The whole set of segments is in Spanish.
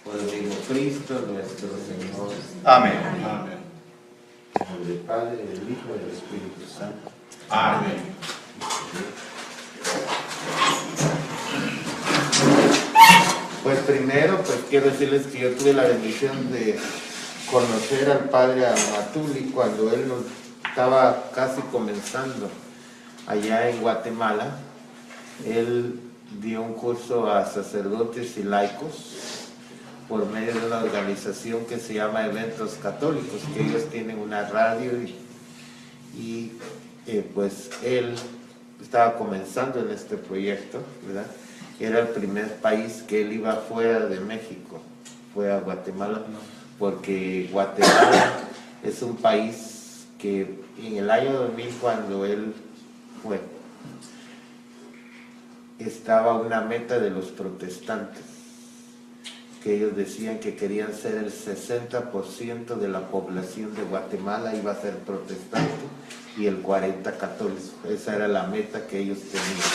Por el mismo Cristo, nuestro Señor. Amén. Amén. En nombre del Padre, del Hijo y del Espíritu Santo. Amén. Pues primero, pues quiero decirles que yo tuve la bendición de conocer al Padre Amatuli cuando él nos estaba casi comenzando allá en Guatemala. Él dio un curso a sacerdotes y laicos por medio de una organización que se llama Eventos Católicos, que ellos tienen una radio y pues él estaba comenzando en este proyecto, ¿verdad? Era el primer país que él iba fuera de México, fue a Guatemala, porque Guatemala es un país que en el año 2000, cuando él fue, estaba una meta de los protestantes, que ellos decían que querían ser el 60% de la población de Guatemala iba a ser protestante y el 40% católico. Esa era la meta que ellos tenían.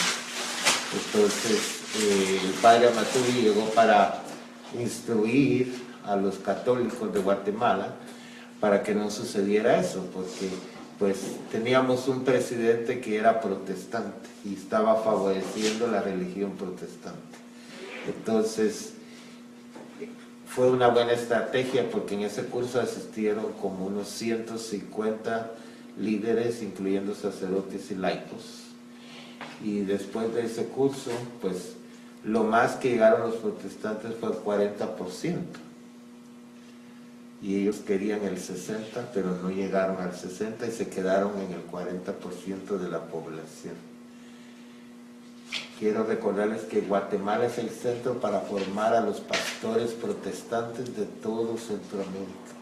Entonces, el padre Amatuli llegó para instruir a los católicos de Guatemala para que no sucediera eso, porque pues teníamos un presidente que era protestante y estaba favoreciendo la religión protestante. Entonces, fue una buena estrategia porque en ese curso asistieron como unos 150 líderes, incluyendo sacerdotes y laicos. Y después de ese curso, pues lo más que llegaron los protestantes fue el 40%. Y ellos querían el 60%, pero no llegaron al 60% y se quedaron en el 40% de la población. Quiero recordarles que Guatemala es el centro para formar a los pastores protestantes de todo Centroamérica.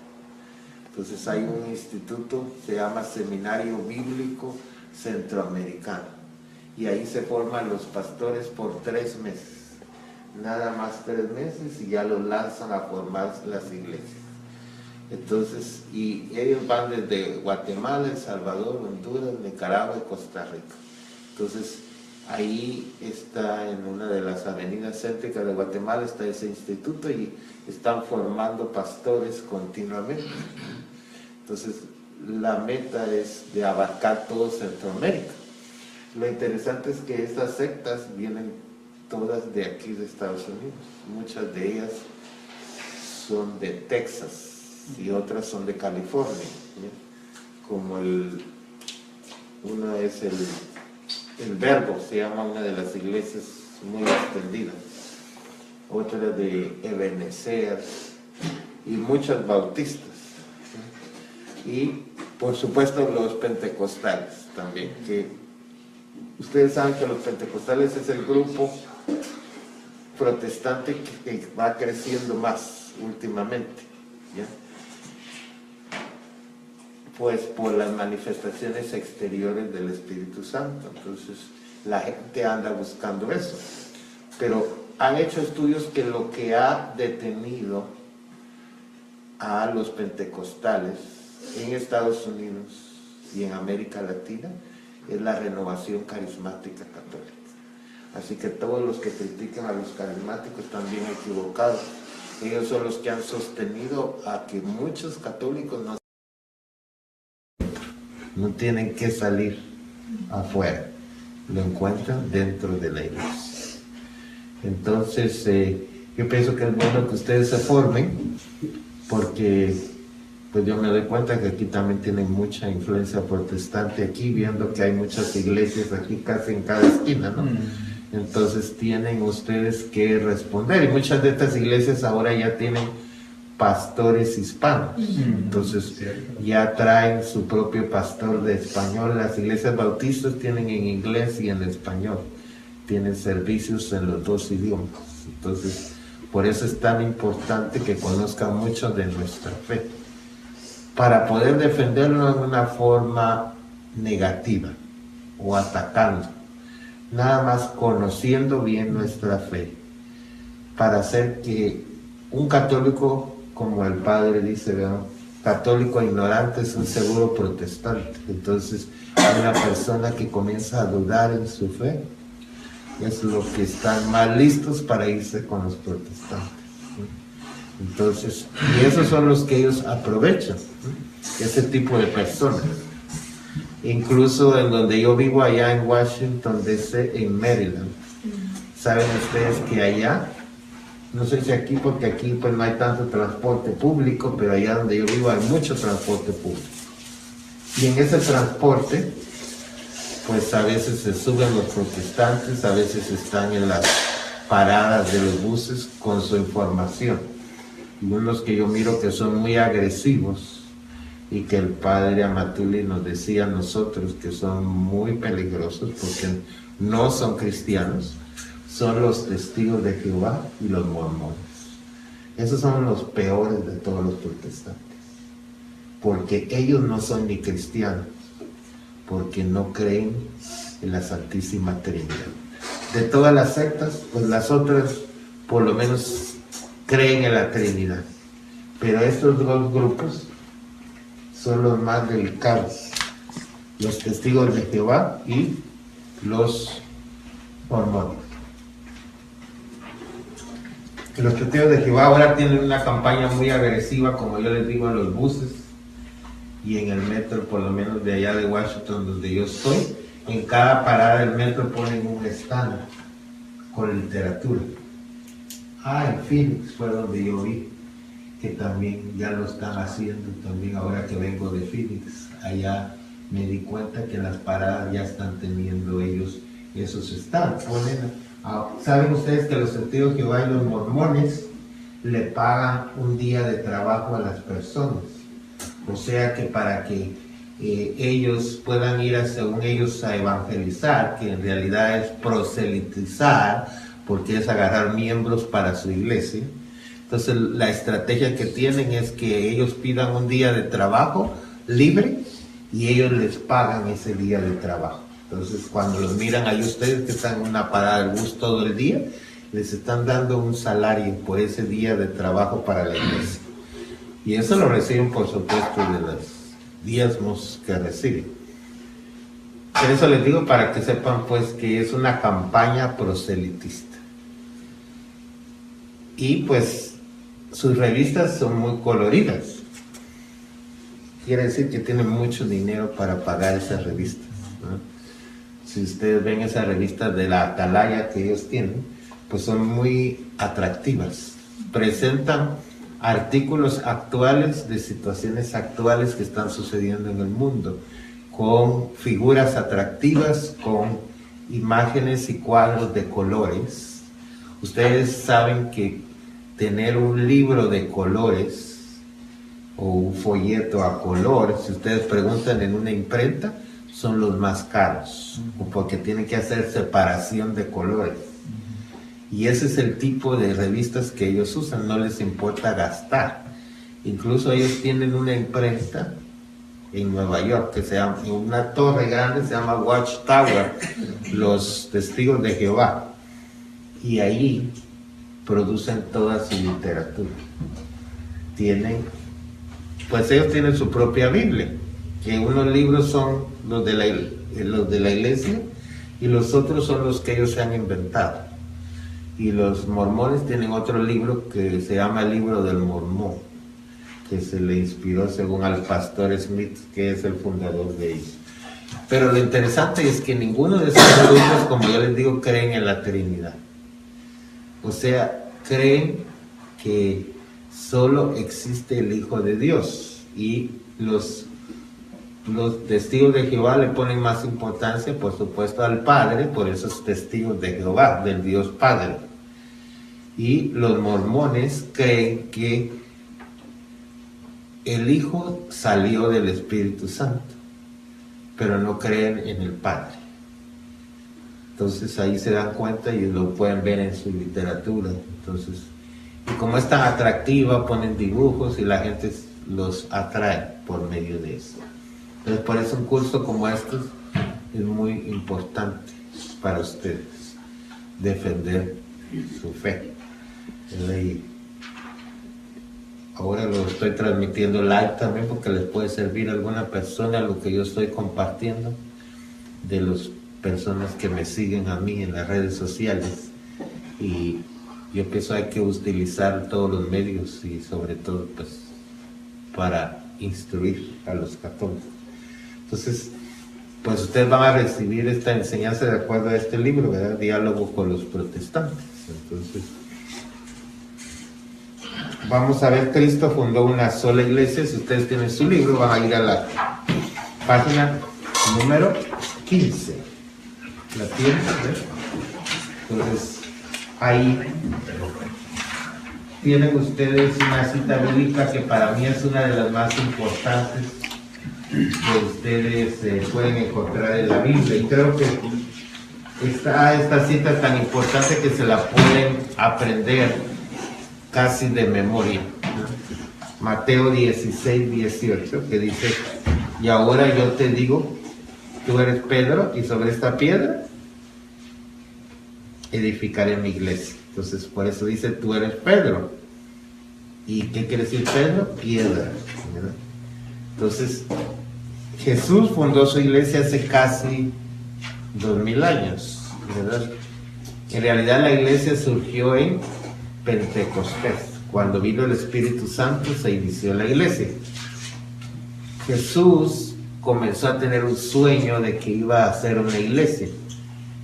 Entonces hay un instituto, se llama Seminario Bíblico Centroamericano. Y ahí se forman los pastores por 3 meses. Nada más 3 meses y ya los lanzan a formar las iglesias. Entonces, y ellos van desde Guatemala, El Salvador, Honduras, Nicaragua y Costa Rica. Entonces, ahí está en una de las avenidas céntricas de Guatemala, está ese instituto y están formando pastores continuamente. Entonces, la meta es de abarcar todo Centroamérica. Lo interesante es que estas sectas vienen todas de aquí de Estados Unidos. Muchas de ellas son de Texas y otras son de California, ¿sí? Como uno es el Verbo, se llama una de las iglesias muy extendidas, otra de Ebenezer y muchas bautistas, ¿sí? Y por supuesto los pentecostales también, que ustedes saben que los pentecostales es el grupo protestante que va creciendo más últimamente, ¿ya? Pues por las manifestaciones exteriores del Espíritu Santo. Entonces la gente anda buscando eso, pero han hecho estudios que lo que ha detenido a los pentecostales en Estados Unidos y en América Latina es la renovación carismática católica. Así que todos los que critican a los carismáticos están bien equivocados. Ellos son los que han sostenido a que muchos católicos no tienen que salir afuera, lo encuentran dentro de la iglesia. Entonces, yo pienso que es bueno que ustedes se formen, porque pues yo me doy cuenta que aquí también tienen mucha influencia protestante, aquí viendo que hay muchas iglesias aquí casi en cada esquina, ¿no? Entonces tienen ustedes que responder, y muchas de estas iglesias ahora ya tienen pastores hispanos, entonces ya traen su propio pastor de español. Las iglesias bautistas tienen en inglés y en español, tienen servicios en los 2 idiomas. Entonces por eso es tan importante que conozcan mucho de nuestra fe, para poder defenderlo en una forma negativa o atacando, nada más conociendo bien nuestra fe, para hacer que un católico, como el padre dice, ¿verdad? Católico ignorante es un seguro protestante. Entonces, una persona que comienza a dudar en su fe es lo que están más listos para irse con los protestantes, ¿sí? Entonces, y esos son los que ellos aprovechan, ¿no? Ese tipo de personas. Incluso en donde yo vivo allá en Washington DC, en Maryland, saben ustedes que allá, no sé si aquí, porque aquí pues no hay tanto transporte público, pero allá donde yo vivo hay mucho transporte público. Y en ese transporte, pues a veces se suben los protestantes, a veces están en las paradas de los buses con su información. Y unos que yo miro que son muy agresivos, y que el padre Amatuli nos decía a nosotros que son muy peligrosos porque no son cristianos, son los testigos de Jehová y los mormones. Esos son los peores de todos los protestantes, porque ellos no son ni cristianos, porque no creen en la Santísima Trinidad. De todas las sectas, pues las otras por lo menos creen en la Trinidad, pero estos dos grupos son los más delicados, los testigos de Jehová y los mormones. Los testigos de Jehová ahora tienen una campaña muy agresiva, como yo les digo, en los buses y en el metro, por lo menos de allá de Washington, donde yo estoy. En cada parada del metro ponen un stand con literatura. En Phoenix fue donde yo vi que también ya lo están haciendo, también ahora que vengo de Phoenix, allá me di cuenta que las paradas ya están teniendo ellos esos stands. ¿Saben ustedes que los testigos de Jehová y los mormones le pagan un día de trabajo a las personas? O sea que para que ellos puedan ir, según ellos, a evangelizar, que en realidad es proselitizar, porque es agarrar miembros para su iglesia. Entonces la estrategia que tienen es que ellos pidan un día de trabajo libre y ellos les pagan ese día de trabajo. Entonces cuando los miran ahí ustedes que están en una parada del bus todo el día, les están dando un salario por ese día de trabajo para la iglesia. Y eso lo reciben por supuesto de los diezmos que reciben. Por eso les digo para que sepan pues que es una campaña proselitista. Y pues sus revistas son muy coloridas. Quiere decir que tienen mucho dinero para pagar esas revistas, ¿no? Si ustedes ven esas revistas de la Atalaya que ellos tienen, pues son muy atractivas. Presentan artículos actuales de situaciones actuales que están sucediendo en el mundo, con figuras atractivas, con imágenes y cuadros de colores. Ustedes saben que tener un libro de colores o un folleto a color, si ustedes preguntan en una imprenta, son los más caros, porque tienen que hacer separación de colores. Y ese es el tipo de revistas que ellos usan, no les importa gastar. Incluso ellos tienen una imprenta en Nueva York, que se llama, en una torre grande, se llama Watchtower, los testigos de Jehová. Y ahí producen toda su literatura. Pues ellos tienen su propia Biblia, que unos libros son los de la iglesia y los otros son los que ellos se han inventado. Y los mormones tienen otro libro que se llama el Libro del Mormón, que se le inspiró según al pastor Smith, que es el fundador de ellos. Pero lo interesante es que ninguno de esos grupos, como yo les digo, creen en la Trinidad. O sea, creen que solo existe el Hijo de Dios, y los testigos de Jehová le ponen más importancia, por supuesto, al Padre, por esos testigos de Jehová, del Dios Padre. Y los mormones creen que el Hijo salió del Espíritu Santo, pero no creen en el Padre. Entonces ahí se dan cuenta y lo pueden ver en su literatura. Entonces, y como es tan atractiva, ponen dibujos y la gente los atrae por medio de eso. Entonces por eso un curso como este es muy importante para ustedes, defender su fe. Y ahora lo estoy transmitiendo live también porque les puede servir a alguna persona lo que yo estoy compartiendo, de las personas que me siguen a mí en las redes sociales. Y yo pienso hay que utilizar todos los medios y sobre todo pues para instruir a los católicos. Entonces, pues ustedes van a recibir esta enseñanza de acuerdo a este libro, ¿verdad? Diálogo con los protestantes. Entonces, vamos a ver, Cristo fundó una sola iglesia. Si ustedes tienen su libro, van a ir a la página número 15. ¿La tienen? Entonces, ahí tienen ustedes una cita bíblica que para mí es una de las más importantes que ustedes pueden encontrar en la Biblia, y creo que esta cita es tan importante que se la pueden aprender casi de memoria, ¿no? Mateo 16, 18, que dice: y ahora yo te digo, tú eres Pedro, y sobre esta piedra edificaré mi iglesia. Entonces por eso dice, tú eres Pedro. ¿Y qué quiere decir Pedro? Piedra, ¿verdad? Entonces Jesús fundó su iglesia hace casi 2000 años, ¿verdad? En realidad la iglesia surgió en Pentecostés. Cuando vino el Espíritu Santo se inició la iglesia. Jesús comenzó a tener un sueño de que iba a hacer una iglesia.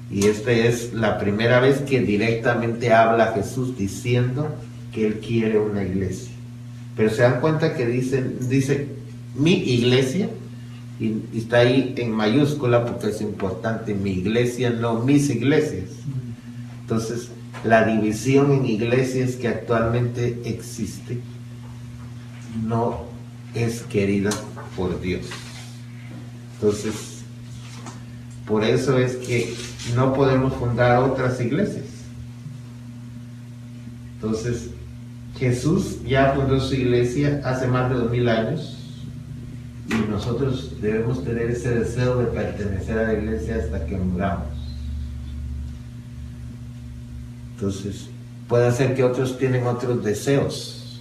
Y esta es la primera vez que directamente habla Jesús diciendo que Él quiere una iglesia. Pero se dan cuenta que dice mi iglesia, y está ahí en mayúscula porque es importante, mi iglesia, no mis iglesias. Entonces, la división en iglesias que actualmente existe no es querida por Dios. Entonces, por eso es que no podemos fundar otras iglesias. Entonces, Jesús ya fundó su iglesia hace más de 2000 años. Y nosotros debemos tener ese deseo de pertenecer a la iglesia hasta que muramos. Entonces, puede ser que otros tienen otros deseos.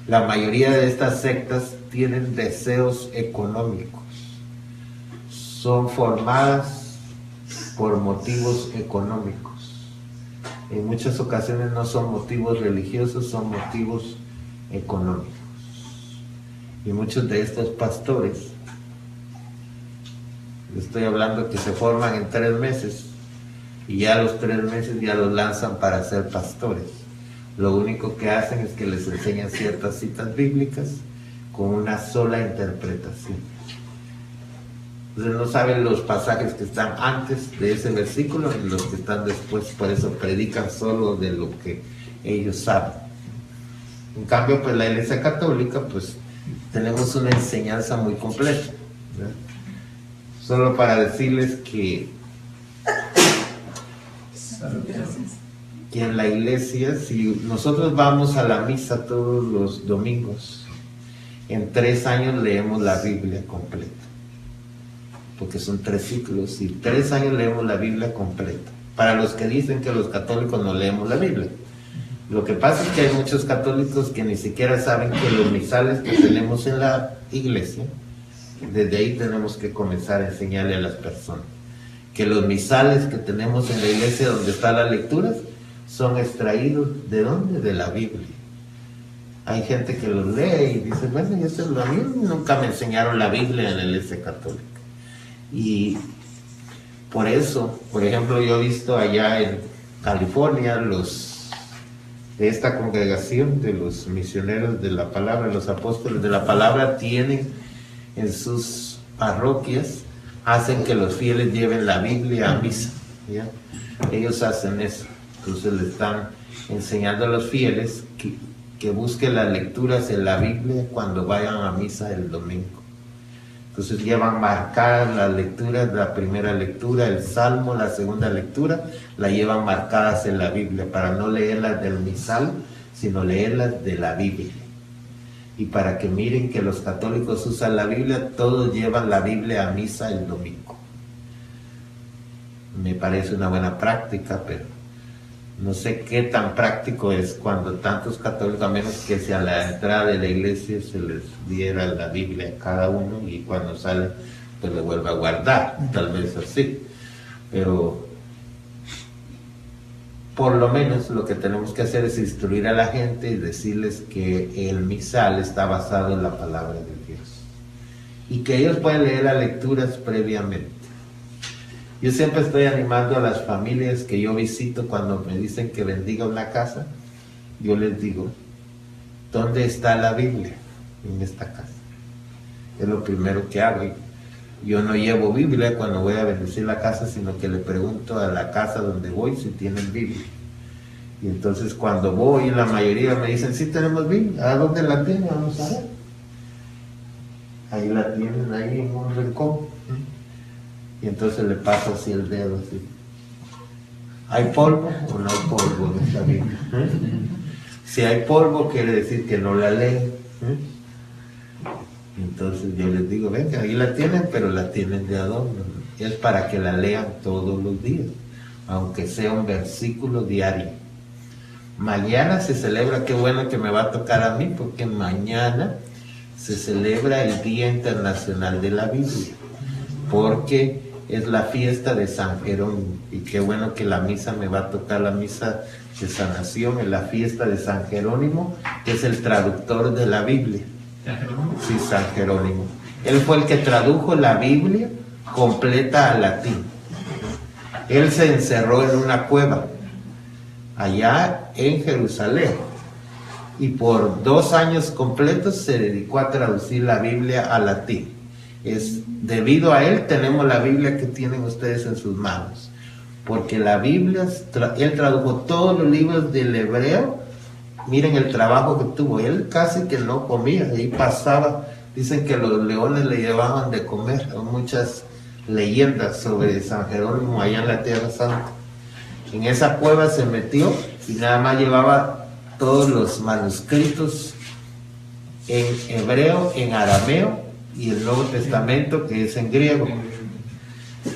La mayoría de estas sectas tienen deseos económicos. Son formadas por motivos económicos. En muchas ocasiones no son motivos religiosos, son motivos económicos. Y muchos de estos pastores, estoy hablando que se forman en 3 meses y ya a los 3 meses ya los lanzan para ser pastores. Lo único que hacen es que les enseñan ciertas citas bíblicas con una sola interpretación. Entonces no saben los pasajes que están antes de ese versículo ni los que están después, por eso predican solo de lo que ellos saben. En cambio, pues la Iglesia Católica, pues tenemos una enseñanza muy completa, ¿verdad? Solo para decirles que en la iglesia, si nosotros vamos a la misa todos los domingos, en 3 años leemos la Biblia completa, porque son 3 ciclos, y 3 años leemos la Biblia completa. Para los que dicen que los católicos no leemos la Biblia, lo que pasa es que hay muchos católicos que ni siquiera saben que los misales que tenemos en la iglesia, desde ahí tenemos que comenzar a enseñarle a las personas que los misales que tenemos en la iglesia donde están las lecturas son extraídos ¿de dónde? De la Biblia. Hay gente que los lee y dice, bueno, a mí nunca me enseñaron la Biblia en la iglesia católica. Y por eso, por ejemplo, yo he visto allá en California de esta congregación de los misioneros de la palabra, los apóstoles de la palabra, tienen en sus parroquias, hacen que los fieles lleven la Biblia a misa, ¿ya? Ellos hacen eso. Entonces le están enseñando a los fieles que busquen las lecturas en la Biblia cuando vayan a misa el domingo. Entonces llevan marcadas las lecturas, la primera lectura, el Salmo, la segunda lectura, la llevan marcadas en la Biblia para no leerlas del misal, sino leerlas de la Biblia. Y para que miren que los católicos usan la Biblia, todos llevan la Biblia a misa el domingo. Me parece una buena práctica, pero no sé qué tan práctico es cuando tantos católicos, a menos que si a la entrada de la iglesia se les diera la Biblia a cada uno y cuando sale pues le vuelve a guardar, tal vez así. Pero por lo menos lo que tenemos que hacer es instruir a la gente y decirles que el misal está basado en la palabra de Dios y que ellos pueden leer las lecturas previamente. Yo siempre estoy animando a las familias que yo visito cuando me dicen que bendiga una casa. Yo les digo, ¿dónde está la Biblia en esta casa? Es lo primero que hago. Yo no llevo Biblia cuando voy a bendecir la casa, sino que le pregunto a la casa donde voy si tienen Biblia. Y entonces cuando voy, la mayoría me dicen, sí tenemos Biblia. ¿A dónde la tienen? Vamos a ver. Ahí la tienen, ahí en un rincón. Y entonces le paso así el dedo, así. ¿Hay polvo o no hay polvo en esta Biblia? Si hay polvo, quiere decir que no la leen. Entonces yo les digo, venga, ahí la tienen, pero la tienen de adorno. Es para que la lean todos los días, aunque sea un versículo diario. Mañana se celebra, qué bueno que me va a tocar a mí, porque mañana se celebra el Día Internacional de la Biblia, porque es la fiesta de San Jerónimo, y qué bueno que la misa me va a tocar, la misa de sanación, en la fiesta de San Jerónimo, que es el traductor de la Biblia. Sí, San Jerónimo. Él fue el que tradujo la Biblia completa al latín. Él se encerró en una cueva allá en Jerusalén y por 2 años completos se dedicó a traducir la Biblia al latín. Debido a él tenemos la Biblia que tienen ustedes en sus manos, porque la Biblia, él tradujo todos los libros del hebreo. Miren el trabajo que tuvo, él casi que no comía, ahí pasaba, dicen que los leones le llevaban de comer. Hay muchas leyendas sobre San Jerónimo allá en la Tierra Santa. En esa cueva se metió y nada más llevaba todos los manuscritos en hebreo, en arameo y el Nuevo Testamento, que es en griego.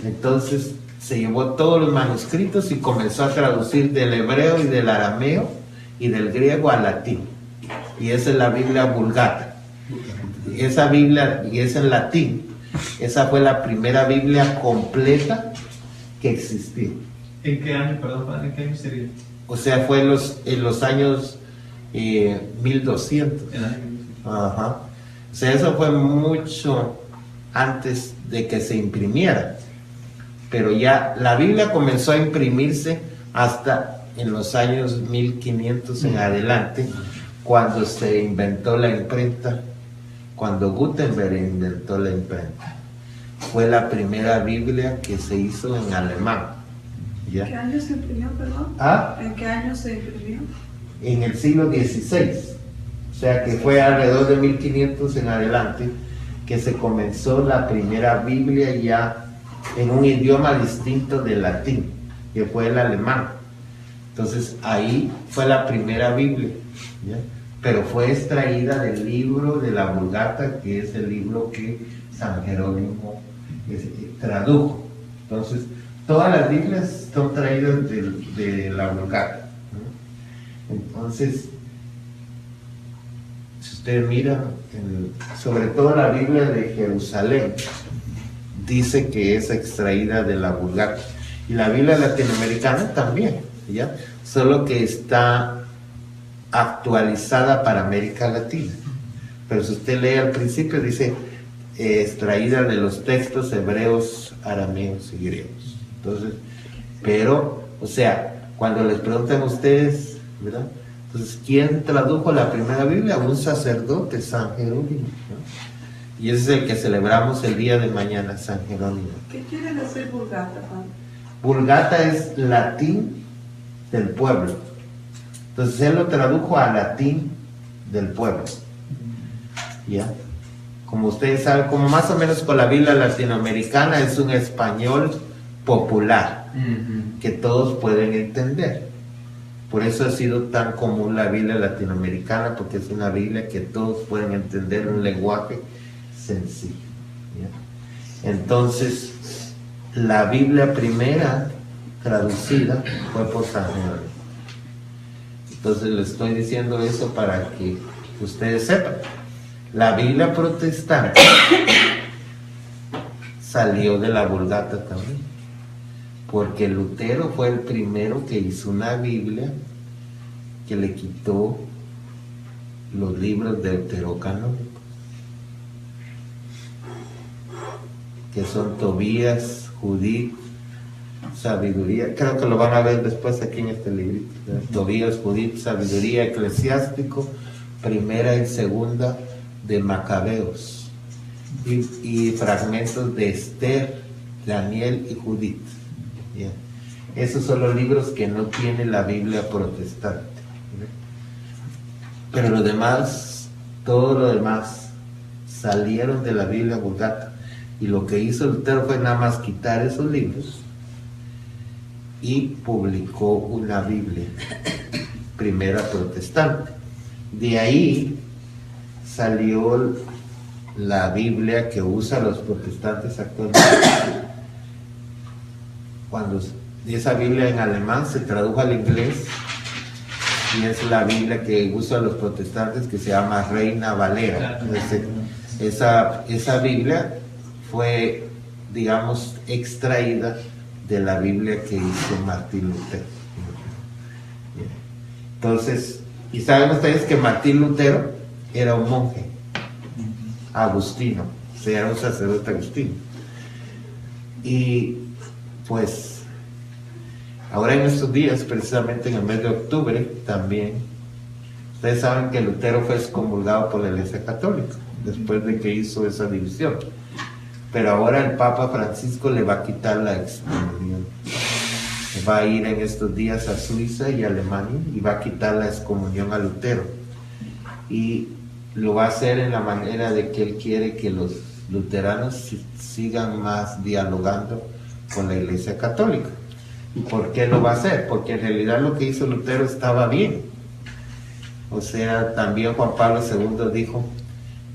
Entonces se llevó todos los manuscritos y comenzó a traducir del hebreo y del arameo y del griego al latín. Y esa es la Biblia Vulgata. Esa Biblia, y es en latín, esa fue la primera Biblia completa que existió. ¿En qué año, perdón, padre, en qué año sería? O sea, fue en los años 1200. El año 1200. Ajá. O sea, eso fue mucho antes de que se imprimiera. Pero ya la Biblia comenzó a imprimirse hasta en los años 1500 en adelante, cuando se inventó la imprenta, cuando Gutenberg inventó la imprenta. Fue la primera Biblia que se hizo en alemán. ¿Ya? ¿En qué año se imprimió, perdón? ¿Ah? ¿En qué año se imprimió? En el siglo XVI. O sea que fue alrededor de 1500 en adelante que se comenzó la primera Biblia ya en un idioma distinto del latín, que fue el alemán. Entonces ahí fue la primera Biblia, ¿ya? Pero fue extraída del libro de la Vulgata, que es el libro que San Jerónimo tradujo. Entonces todas las Biblias son traídas de la Vulgata, ¿no? Entonces, si ustedes miran, sobre todo la Biblia de Jerusalén, dice que es extraída de la Vulgata. Y la Biblia latinoamericana también, ¿ya? Solo que está actualizada para América Latina. Pero si usted lee al principio, dice extraída de los textos hebreos, arameos y griegos. Entonces, pero, o sea, cuando les preguntan a ustedes, ¿verdad? Entonces, ¿quién tradujo la primera Biblia? Un sacerdote, San Jerónimo, ¿no? Y ese es el que celebramos el día de mañana, San Jerónimo. ¿Qué quiere decir Vulgata, padre? Vulgata es latín del pueblo. Entonces él lo tradujo a latín del pueblo. ¿Ya? Como ustedes saben, como más o menos con la Biblia latinoamericana, es un español popular que todos pueden entender. Por eso ha sido tan común la Biblia latinoamericana, porque es una Biblia que todos pueden entender, un lenguaje sencillo, ¿ya? Entonces, la Biblia primera traducida fue por San Jerónimo. Entonces les estoy diciendo eso para que ustedes sepan. La Biblia protestante salió de la Vulgata también, porque Lutero fue el primero que hizo una Biblia que le quitó los libros deuterocanónicos, que son Tobías, Judith, Sabiduría. Creo que lo van a ver después aquí en este librito, ¿verdad? Tobías, Judith, Sabiduría, Eclesiástico, primera y segunda de Macabeos, y fragmentos de Esther, Daniel y Judith. ¿Ya? Esos son los libros que no tiene la Biblia protestante. ¿Ya? Pero lo demás, todo lo demás, salieron de la Biblia Vulgata. Y lo que hizo Lutero fue nada más quitar esos libros y publicó una Biblia, primera protestante. De ahí salió la Biblia que usan los protestantes actualmente. Cuando esa Biblia en alemán se tradujo al inglés, y es la Biblia que usan los protestantes, que se llama Reina Valera. Esa Biblia fue, digamos, extraída de la Biblia que hizo Martín Lutero. Entonces, y saben ustedes que Martín Lutero era un monje agustino, o sea, era un sacerdote agustino. Y pues ahora en estos días, precisamente en el mes de octubre, también ustedes saben que Lutero fue excomulgado por la Iglesia Católica después de que hizo esa división. Pero ahora el Papa Francisco le va a quitar la excomunión. Va a ir en estos días a Suiza y Alemania y va a quitar la excomunión a Lutero. Y lo va a hacer en la manera de que él quiere que los luteranos sigan más dialogando con la Iglesia Católica. ¿Y por qué lo va a hacer? Porque en realidad lo que hizo Lutero estaba bien. O sea, también Juan Pablo II dijo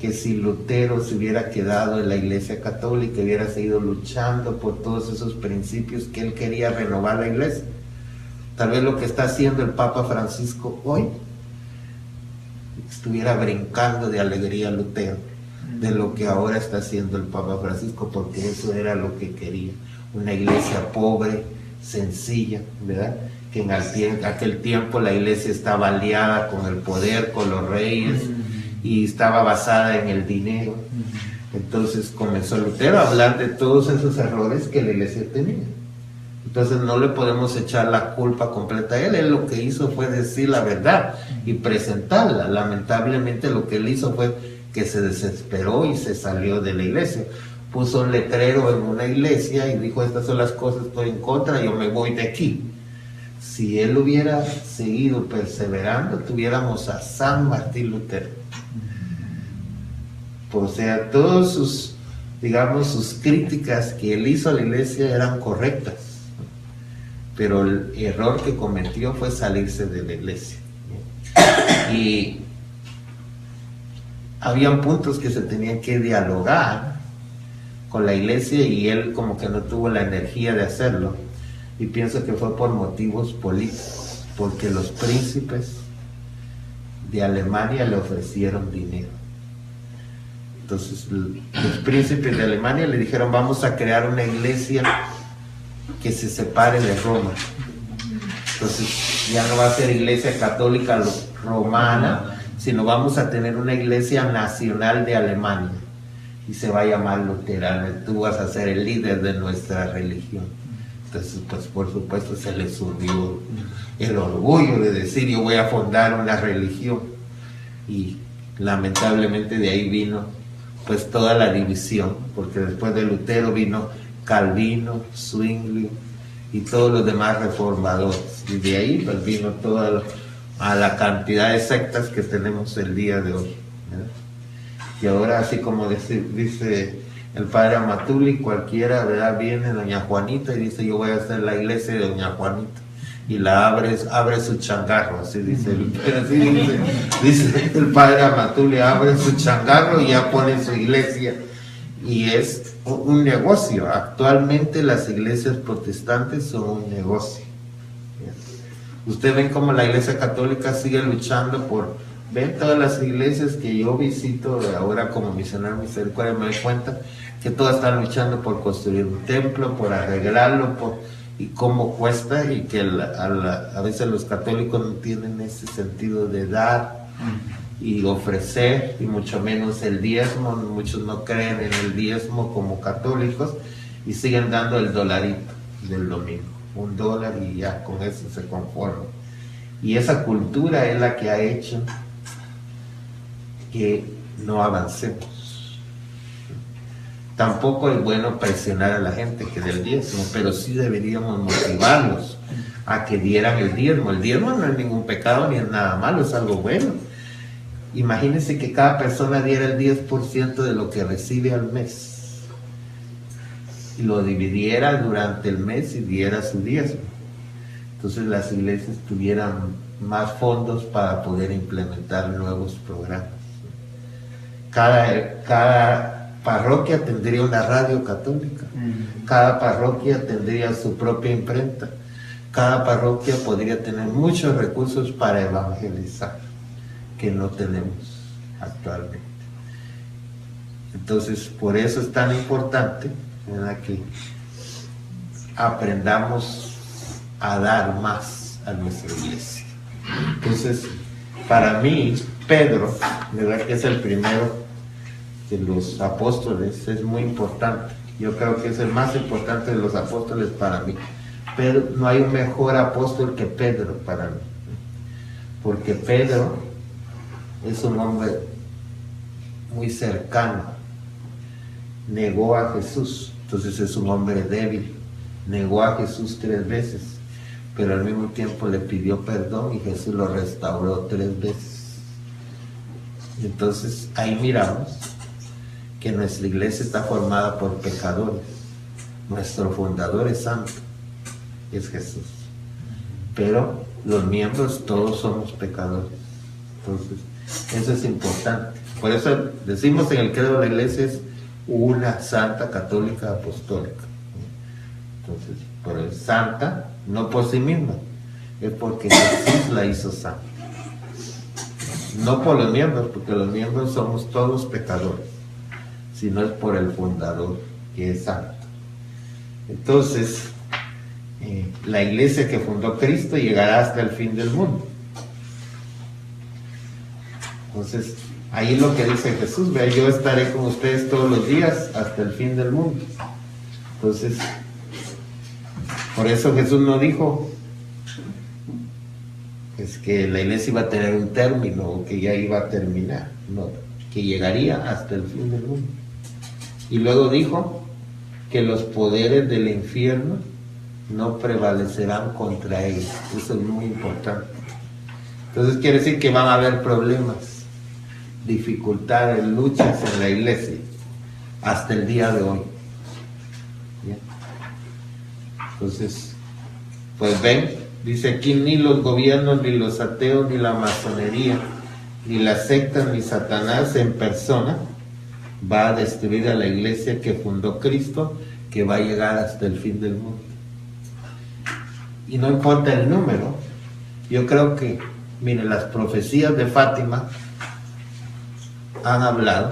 que si Lutero se hubiera quedado en la Iglesia Católica, hubiera seguido luchando por todos esos principios que él quería renovar la Iglesia. Tal vez lo que está haciendo el Papa Francisco hoy estuviera brincando de alegría Lutero de lo que ahora está haciendo el Papa Francisco, porque eso era lo que quería, una iglesia pobre, sencilla, ¿verdad? Que en aquel tiempo la iglesia estaba aliada con el poder, con los reyes, y estaba basada en el dinero. Entonces comenzó Lutero a hablar de todos esos errores que la iglesia tenía. Entonces no le podemos echar la culpa completa a él. Él lo que hizo fue decir la verdad y presentarla. Lamentablemente lo que él hizo fue que se desesperó y se salió de la iglesia. Puso un letrero en una iglesia y dijo: estas son las cosas, estoy en contra, yo me voy de aquí. Si él hubiera seguido perseverando, tuviéramos a San Martín Lutero. O sea, todos sus, digamos, sus críticas que él hizo a la iglesia eran correctas, pero el error que cometió fue salirse de la iglesia. Y habían puntos que se tenían que dialogar con la iglesia y él como que no tuvo la energía de hacerlo, y pienso que fue por motivos políticos, porque los príncipes de Alemania le ofrecieron dinero. Entonces los príncipes de Alemania le dijeron: vamos a crear una iglesia que se separe de Roma. Entonces ya no va a ser iglesia católica romana, sino vamos a tener una iglesia nacional de Alemania y se va a llamar luterana, y tú vas a ser el líder de nuestra religión. Entonces, pues por supuesto se le subió el orgullo de decir: yo voy a fundar una religión. Y lamentablemente de ahí vino pues toda la división, porque después de Lutero vino Calvino, Zwingli y todos los demás reformadores, y de ahí pues vino toda la cantidad de sectas que tenemos el día de hoy, ¿verdad? Y ahora, así como dice el padre Amatuli, cualquiera, ¿verdad?, viene doña Juanita y dice: yo voy a hacer la iglesia de doña Juanita, y la abre su changarro, así dice dice el padre Amatuli, abre su changarro y ya pone su iglesia, y es un negocio. Actualmente las iglesias protestantes son un negocio. Ustedes ven cómo la iglesia católica sigue luchando ven todas las iglesias que yo visito ahora como misionero misericordia, me doy cuenta que todas están luchando por construir un templo, por arreglarlo, y cómo cuesta, y que a veces los católicos no tienen ese sentido de dar y ofrecer, y mucho menos el diezmo. Muchos no creen en el diezmo como católicos y siguen dando el dolarito del domingo, $1, y ya con eso se conforman. Y esa cultura es la que ha hecho que no avancemos. Tampoco es bueno presionar a la gente que dé el diezmo, pero sí deberíamos motivarlos a que dieran el diezmo. El diezmo no es ningún pecado ni es nada malo, es algo bueno. Imagínense que cada persona diera el 10% de lo que recibe al mes y lo dividiera durante el mes y diera su diezmo. Entonces las iglesias tuvieran más fondos para poder implementar nuevos programas. Cada parroquia tendría una radio católica, cada parroquia tendría su propia imprenta, cada parroquia podría tener muchos recursos para evangelizar, que no tenemos actualmente. Entonces, por eso es tan importante, ¿verdad?, que aprendamos a dar más a nuestra iglesia. Entonces, para mí, Pedro, ¿verdad?, que es el primero de los apóstoles, es muy importante. Yo creo que es el más importante de los apóstoles para mí. Pero no hay un mejor apóstol que Pedro para mí, porque Pedro es un hombre muy cercano, negó a Jesús, entonces es un hombre débil, negó a Jesús 3 veces, pero al mismo tiempo le pidió perdón y Jesús lo restauró 3 veces. Entonces ahí miramos que nuestra iglesia está formada por pecadores. Nuestro fundador es santo, es Jesús, pero los miembros todos somos pecadores. Entonces eso es importante. Por eso decimos en el credo de la iglesia es una santa, católica, apostólica. Entonces, por el santa, no por sí misma, es porque Jesús la hizo santa. No por los miembros, porque los miembros somos todos pecadores, sino es por el fundador, que es santo. Entonces, la iglesia que fundó Cristo llegará hasta el fin del mundo. Entonces, ahí lo que dice Jesús, vea, yo estaré con ustedes todos los días hasta el fin del mundo. Entonces, por eso Jesús no dijo es que la iglesia iba a tener un término o que ya iba a terminar, no, que llegaría hasta el fin del mundo. Y luego dijo que los poderes del infierno no prevalecerán contra ellos. Eso es muy importante. Entonces quiere decir que van a haber problemas, dificultades, luchas en la iglesia hasta el día de hoy. ¿Bien? Entonces, pues ven, dice aquí, ni los gobiernos, ni los ateos, ni la masonería, ni las sectas, ni Satanás en persona va a destruir a la iglesia que fundó Cristo, que va a llegar hasta el fin del mundo. Y no importa el número, yo creo que, miren, las profecías de Fátima han hablado,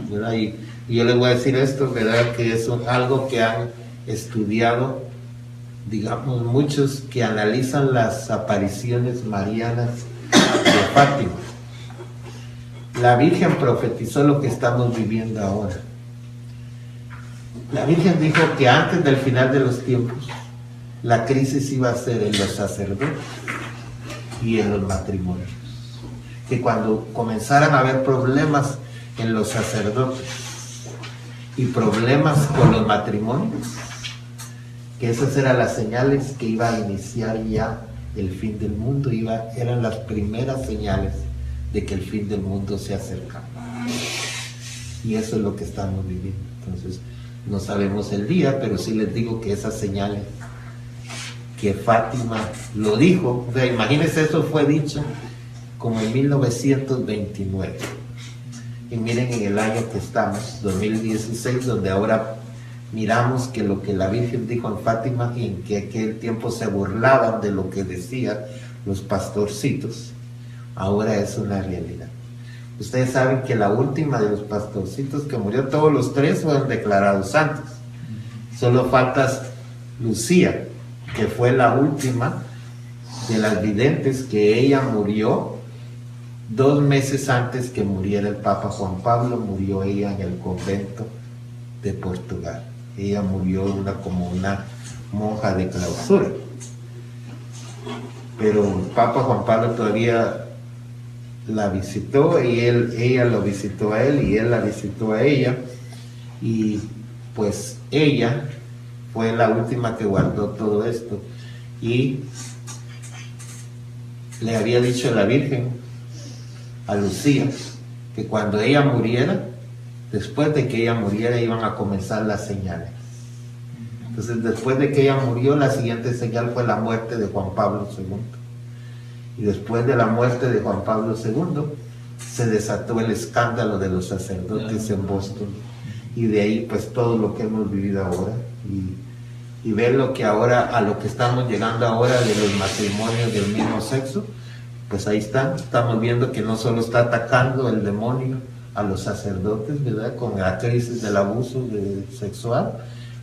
¿verdad? Y yo les voy a decir esto, ¿verdad?, que es algo que han estudiado, digamos, muchos que analizan las apariciones marianas de Fátima. La Virgen profetizó lo que estamos viviendo ahora. La Virgen dijo que antes del final de los tiempos, la crisis iba a ser en los sacerdotes y en los matrimonios. Que cuando comenzaran a haber problemas en los sacerdotes y problemas con los matrimonios, que esas eran las señales que iba a iniciar ya el fin del mundo, eran las primeras señales de que el fin del mundo se acercaba. Y eso es lo que estamos viviendo. Entonces, no sabemos el día, pero sí les digo que esas señales que Fátima lo dijo, o sea, imagínense, eso fue dicho como en 1929. Y miren en el año que estamos, 2016, donde ahora miramos que lo que la Virgen dijo en Fátima, y en que aquel tiempo se burlaban de lo que decían los pastorcitos, ahora es una realidad. Ustedes saben que la última de los pastorcitos que murió, todos los 3 fueron declarados santos. Solo falta Lucía, que fue la última de las videntes, que ella murió 2 meses antes que muriera el Papa Juan Pablo. Murió ella en el convento de Portugal. Ella murió como una monja de clausura. Pero el Papa Juan Pablo todavía la visitó, y ella lo visitó a él y él la visitó a ella, y pues ella fue la última que guardó todo esto, y le había dicho a la Virgen, a Lucía, que cuando ella muriera, después de que ella muriera, iban a comenzar las señales. Entonces, después de que ella murió, la siguiente señal fue la muerte de Juan Pablo II. Y después de la muerte de Juan Pablo II, se desató el escándalo de los sacerdotes en Boston. Y de ahí, pues, todo lo que hemos vivido ahora. Y ver lo que ahora, a lo que estamos llegando ahora de los matrimonios del mismo sexo, pues ahí estamos viendo que no solo está atacando el demonio a los sacerdotes, ¿verdad?, con la crisis del abuso sexual,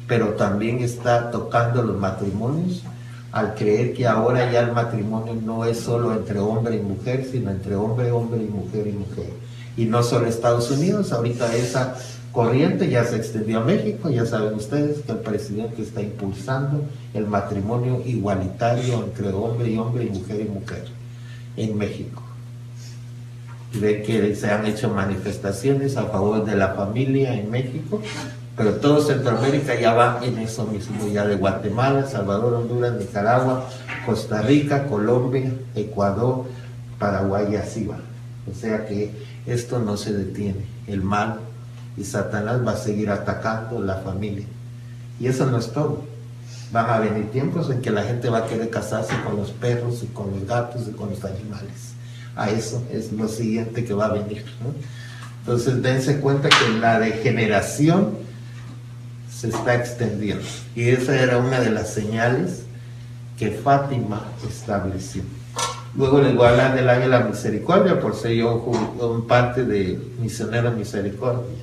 pero también está tocando los matrimonios, al creer que ahora ya el matrimonio no es solo entre hombre y mujer, sino entre hombre, hombre y mujer y mujer. Y no solo Estados Unidos, ahorita esa corriente ya se extendió a México. Ya saben ustedes que el presidente está impulsando el matrimonio igualitario entre hombre y hombre y mujer en México. Y ven que se han hecho manifestaciones a favor de la familia en México, pero todo Centroamérica ya va en eso mismo, ya de Guatemala, Salvador, Honduras, Nicaragua, Costa Rica, Colombia, Ecuador, Paraguay, y así va. O sea que esto no se detiene, el mal y Satanás va a seguir atacando la familia. Y eso no es todo. Van a venir tiempos en que la gente va a querer casarse con los perros y con los gatos y con los animales. A eso es lo siguiente que va a venir, ¿no? Entonces dense cuenta que la degeneración se está extendiendo. Y esa era una de las señales que Fátima estableció. Luego les voy a hablar del año de la misericordia, por ser yo un parte de Misionera Misericordia.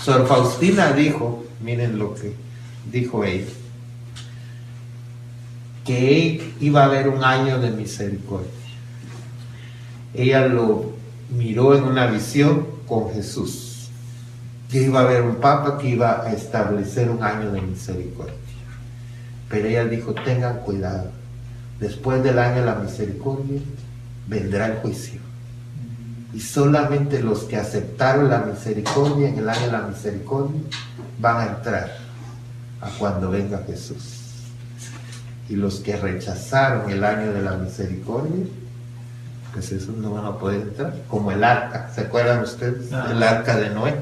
Sor Faustina dijo, miren lo que dijo ella, que iba a haber un año de misericordia. Ella lo miró en una visión con Jesús, que iba a haber un papa que iba a establecer un año de misericordia. Pero ella dijo, tengan cuidado, después del año de la misericordia vendrá el juicio. Y solamente los que aceptaron la misericordia en el año de la misericordia van a entrar a cuando venga Jesús. Y los que rechazaron el año de la misericordia, pues esos no van a poder entrar. Como el arca, ¿se acuerdan ustedes? El arca de Noé.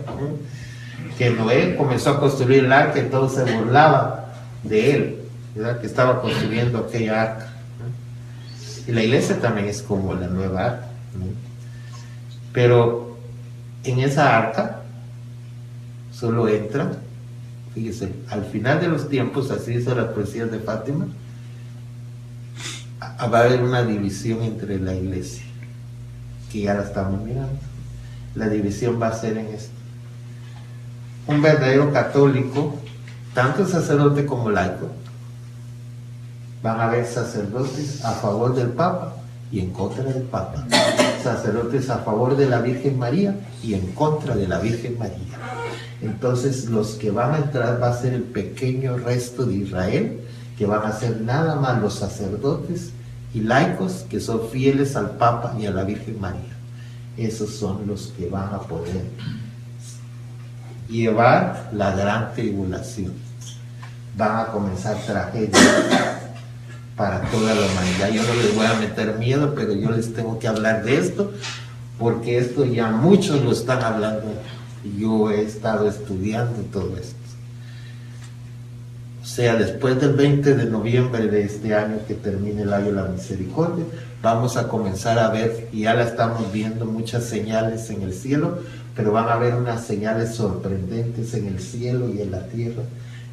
Que Noé comenzó a construir el arca y todos se burlaban de él, ¿verdad?, que estaba construyendo aquella arca. Y la iglesia también es como la nueva arca, ¿no? Pero en esa arca solo entra, fíjese, al final de los tiempos, así dice la profecía de Fátima, va a haber una división entre la iglesia, que ya la estamos mirando. La división va a ser en esto: un verdadero católico, tanto sacerdote como laico, van a haber sacerdotes a favor del Papa y en contra del Papa, sacerdotes a favor de la Virgen María y en contra de la Virgen María. Entonces los que van a entrar va a ser el pequeño resto de Israel, que van a ser nada más los sacerdotes y laicos que son fieles al Papa y a la Virgen María. Esos son los que van a poder llevar la gran tribulación. Van a comenzar tragedias para toda la humanidad. Yo no les voy a meter miedo, pero yo les tengo que hablar de esto, porque esto ya muchos lo están hablando. Yo he estado estudiando todo esto. O sea, después del 20 de noviembre de este año, que termine el año de la misericordia, vamos a comenzar a ver, y ya la estamos viendo, muchas señales en el cielo, pero van a haber unas señales sorprendentes en el cielo y en la tierra,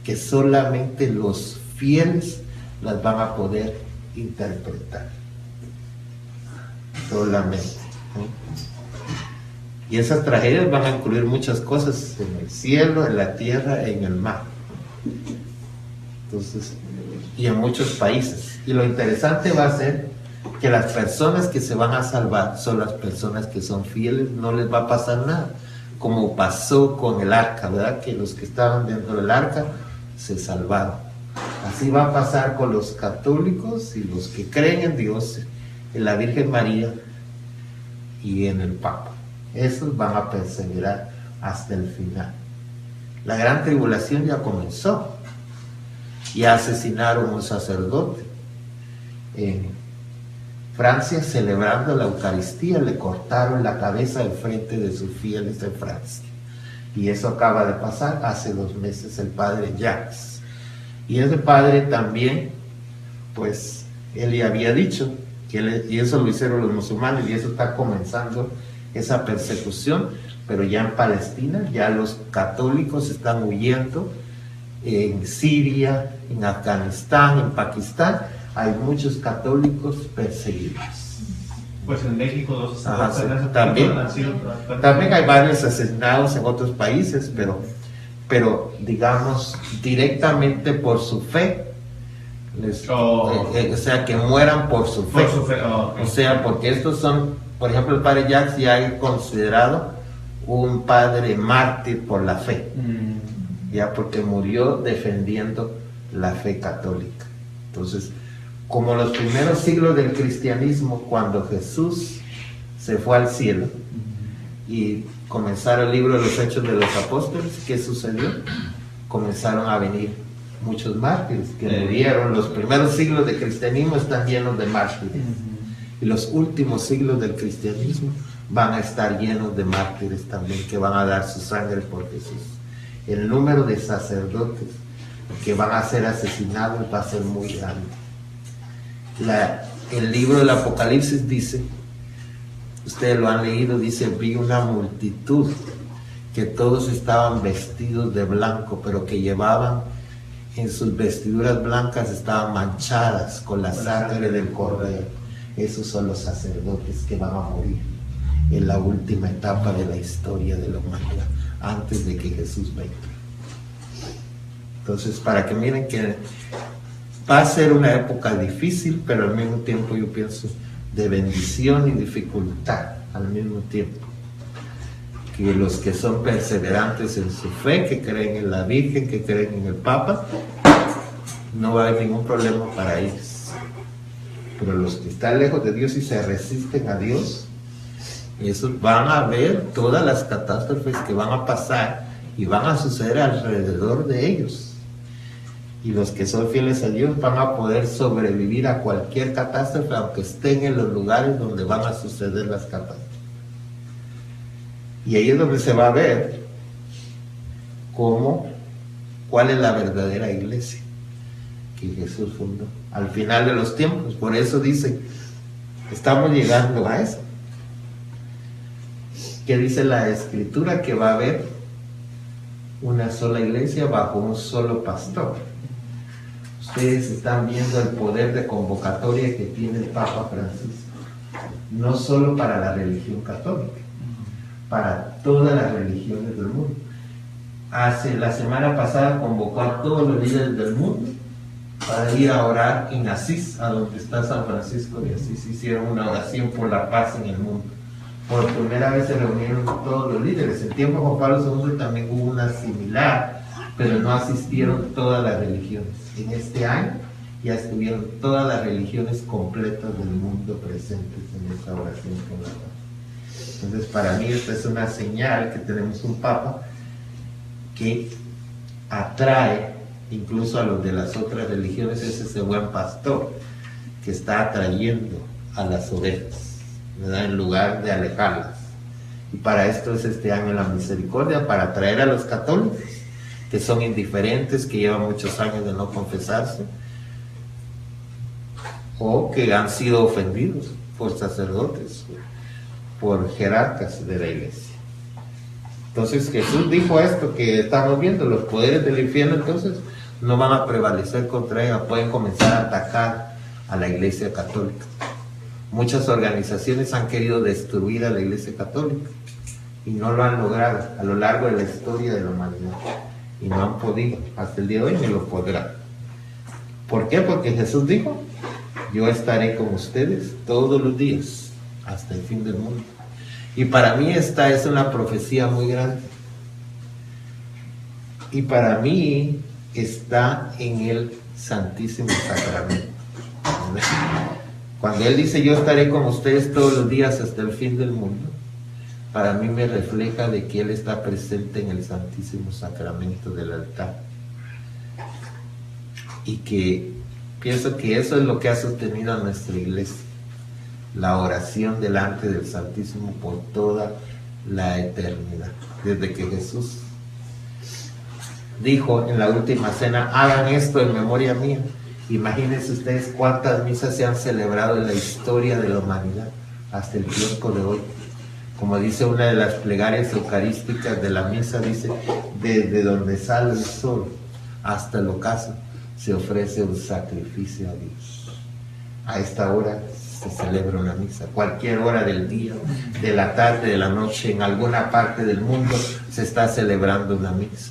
que solamente los fieles las van a poder interpretar. Solamente, ¿no? Y esas tragedias van a incluir muchas cosas en el cielo, en la tierra, en el mar. Entonces, y en muchos países. Y lo interesante va a ser que las personas que se van a salvar son las personas que son fieles, no les va a pasar nada, como pasó con el arca, ¿verdad? Que los que estaban dentro del arca se salvaron. Así va a pasar con los católicos y los que creen en Dios, en la Virgen María y en el Papa. Esos van a perseverar hasta el final. La gran tribulación ya comenzó. Ya asesinaron a un sacerdote. En Francia, celebrando la Eucaristía, le cortaron la cabeza al frente de sus fieles en Francia. Y eso acaba de pasar hace 2 meses, el padre Jacques. Y ese padre también, pues, él ya había dicho, y eso lo hicieron los musulmanes, y eso está comenzando esa persecución, pero ya en Palestina, ya los católicos están huyendo, en Siria, en Afganistán, en Pakistán, hay muchos católicos perseguidos. Pues en México dos Ajá, sí, sacerdotes también. han sido... También hay varios asesinados en otros países, pero digamos, directamente por su fe. O sea, que mueran por su fe. Por su fe, ok. O sea, porque estos son, por ejemplo, el padre Jacques ya es considerado un padre mártir por la fe, ya porque murió defendiendo la fe católica. Entonces, como los primeros siglos del cristianismo, cuando Jesús se fue al cielo y comenzaron el libro de los Hechos de los Apóstoles, ¿qué sucedió? Comenzaron a venir muchos mártires que murieron. Los primeros siglos del cristianismo están llenos de mártires, y los últimos siglos del cristianismo van a estar llenos de mártires también, que van a dar su sangre por Jesús. El número de sacerdotes que van a ser asesinados va a ser muy grande. El libro del Apocalipsis dice, ustedes lo han leído, dice: vi una multitud que todos estaban vestidos de blanco, pero que llevaban en sus vestiduras blancas, estaban manchadas con la sangre del Cordero. Esos son los sacerdotes que van a morir en la última etapa de la historia de la humanidad, antes de que Jesús venga. Entonces, para que miren que va a ser una época difícil, pero al mismo tiempo yo pienso de bendición y dificultad al mismo tiempo. Que los que son perseverantes en su fe, que creen en la Virgen, que creen en el Papa, no va a haber ningún problema para ellos. Pero los que están lejos de Dios y se resisten a Dios, esos van a ver todas las catástrofes que van a pasar y van a suceder alrededor de ellos. Y los que son fieles a Dios van a poder sobrevivir a cualquier catástrofe, aunque estén en los lugares donde van a suceder las catástrofes. Y ahí es donde se va a ver cuál es la verdadera iglesia que Jesús fundó al final de los tiempos. Por eso dice, estamos llegando a eso. Que dice la Escritura que va a haber una sola iglesia bajo un solo pastor. Ustedes están viendo el poder de convocatoria que tiene el Papa Francisco, no solo para la religión católica, para todas las religiones del mundo. La semana pasada convocó a todos los líderes del mundo para ir a orar en Asís, a donde está San Francisco de Asís. Hicieron una oración por la paz en el mundo. Por primera vez se reunieron todos los líderes. En tiempo de Juan Pablo II también hubo una similar, pero no asistieron todas las religiones. En este año ya estuvieron todas las religiones completas del mundo presentes en esta oración por la paz. Entonces, para mí esta es una señal que tenemos un Papa que atrae incluso a los de las otras religiones. Es ese buen pastor que está atrayendo a las ovejas, ¿verdad?, en lugar de alejarlas. Y para esto es este año la misericordia, para atraer a los católicos que son indiferentes, que llevan muchos años de no confesarse, o que han sido ofendidos por sacerdotes, por jerarcas de la iglesia. Entonces Jesús dijo esto que estamos viendo: los poderes del infierno entonces no van a prevalecer contra ella, pueden comenzar a atacar a la iglesia católica. Muchas organizaciones han querido destruir a la iglesia católica y no lo han logrado a lo largo de la historia de la humanidad, y no han podido, hasta el día de hoy ni lo podrán, ¿Por qué? Porque Jesús dijo, yo estaré con ustedes todos los días hasta el fin del mundo. Y para mí esta es una profecía muy grande. Y para mí está en el Santísimo Sacramento. Cuando Él dice, yo estaré con ustedes todos los días hasta el fin del mundo, para mí me refleja de que Él está presente en el Santísimo Sacramento del altar. Y que pienso que eso es lo que ha sostenido a nuestra iglesia, la oración delante del Santísimo por toda la eternidad. Desde que Jesús dijo en la última cena, hagan esto en memoria mía. Imagínense ustedes cuántas misas se han celebrado en la historia de la humanidad hasta el tiempo de hoy. Como dice una de las plegarias eucarísticas de la misa, dice, desde donde sale el sol hasta el ocaso se ofrece un sacrificio a Dios. A esta hora se celebra una misa. Cualquier hora del día, de la tarde, de la noche, en alguna parte del mundo se está celebrando una misa.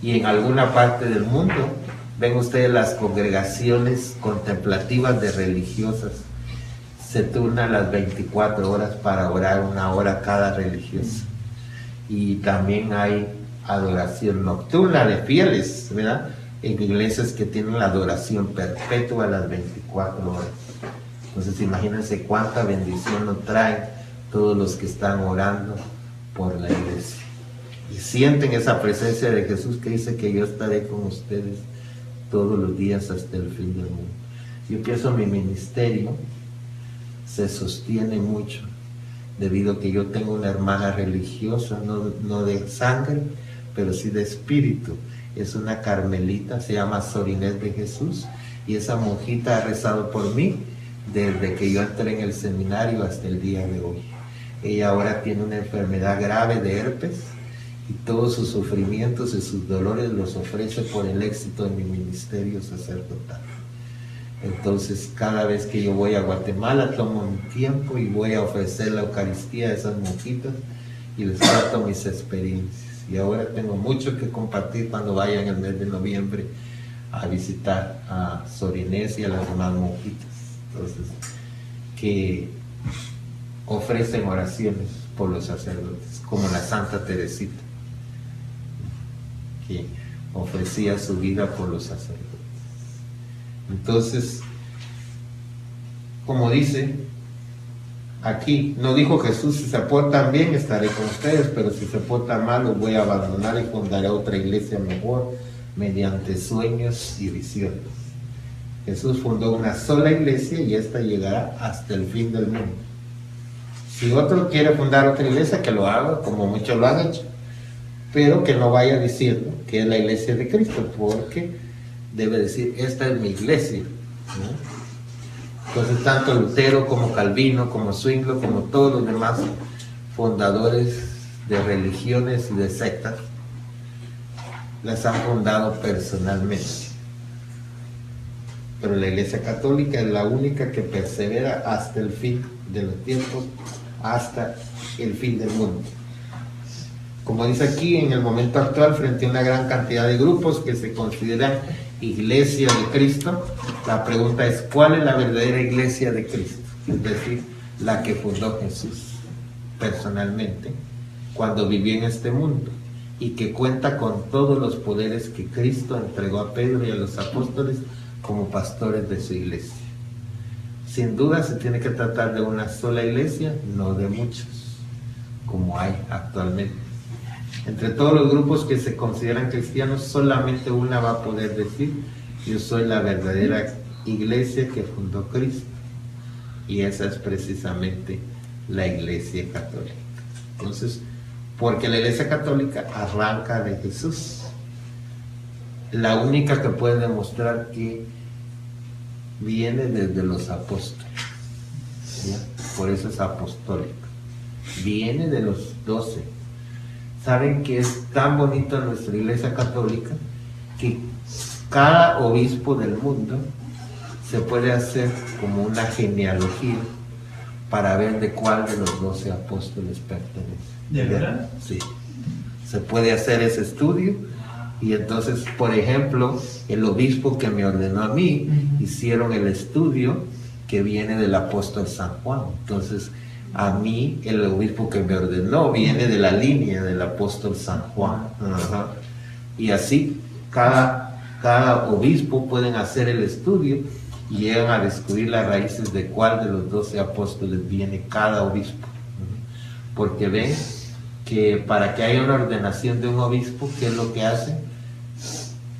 Y en alguna parte del mundo ven ustedes las congregaciones contemplativas de religiosas. Se turnan las 24 horas para orar una hora cada religiosa. Y también hay adoración nocturna de fieles, ¿verdad? En iglesias que tienen la adoración perpetua a las 24 horas. Entonces imagínense cuánta bendición nos traen todos los que están orando por la iglesia. Y sienten esa presencia de Jesús que dice que yo estaré con ustedes todos los días hasta el fin del mundo. Yo pienso mi ministerio se sostiene mucho debido a que yo tengo una hermana religiosa, no de sangre, pero sí de espíritu. Es una carmelita, se llama Sor Inés de Jesús, y esa monjita ha rezado por mí desde que yo entré en el seminario hasta el día de hoy. Ella ahora tiene una enfermedad grave de herpes y todos sus sufrimientos y sus dolores los ofrece por el éxito de mi ministerio sacerdotal. Entonces, cada vez que yo voy a Guatemala, tomo mi tiempo y voy a ofrecer la Eucaristía a esas monjitas y les cuento mis experiencias. Y ahora tengo mucho que compartir cuando vaya en el mes de noviembre a visitar a Sor Inés y a las demás monjitas. Entonces, que ofrecen oraciones por los sacerdotes, como la Santa Teresita, que ofrecía su vida por los sacerdotes. Entonces, como dice aquí, no dijo Jesús, si se portan bien estaré con ustedes, pero si se portan mal los voy a abandonar y fundaré otra iglesia mejor mediante sueños y visiones. Jesús fundó una sola iglesia y esta llegará hasta el fin del mundo. Si otro quiere fundar otra iglesia, que lo haga, como muchos lo han hecho, pero que no vaya diciendo que es la iglesia de Cristo, porque debe decir, esta es mi iglesia, ¿no? Entonces, tanto Lutero como Calvino, como Zwinglio, como todos los demás fundadores de religiones y de sectas, las han fundado personalmente. Pero la Iglesia Católica es la única que persevera hasta el fin de los tiempos, hasta el fin del mundo. Como dice aquí, en el momento actual, frente a una gran cantidad de grupos que se consideran Iglesia de Cristo, la pregunta es, ¿cuál es la verdadera Iglesia de Cristo? Es decir, la que fundó Jesús personalmente cuando vivió en este mundo y que cuenta con todos los poderes que Cristo entregó a Pedro y a los apóstoles como pastores de su iglesia. Sin duda se tiene que tratar de una sola iglesia, no de muchos, como hay actualmente. Entre todos los grupos que se consideran cristianos, solamente una va a poder decir, yo soy la verdadera iglesia que fundó Cristo. Y esa es precisamente la Iglesia Católica. Entonces, porque la Iglesia Católica arranca de Jesús, la única que puede demostrar que viene desde los apóstoles, ¿ya? Por eso es apostólica, viene de los 12. Saben que es tan bonito nuestra Iglesia Católica que cada obispo del mundo se puede hacer como una genealogía para ver de cuál de los 12 apóstoles pertenece. ¿De verdad? Sí. Se puede hacer ese estudio Y entonces, por ejemplo, el obispo que me ordenó a mí, hicieron el estudio que viene del apóstol San Juan. Entonces, a mí, el obispo que me ordenó viene de la línea del apóstol San Juan. Ajá. Y así, cada obispo pueden hacer el estudio y llegan a descubrir las raíces de cuál de los 12 apóstoles viene cada obispo. Porque ven que para que haya una ordenación de un obispo, ¿qué es lo que hace?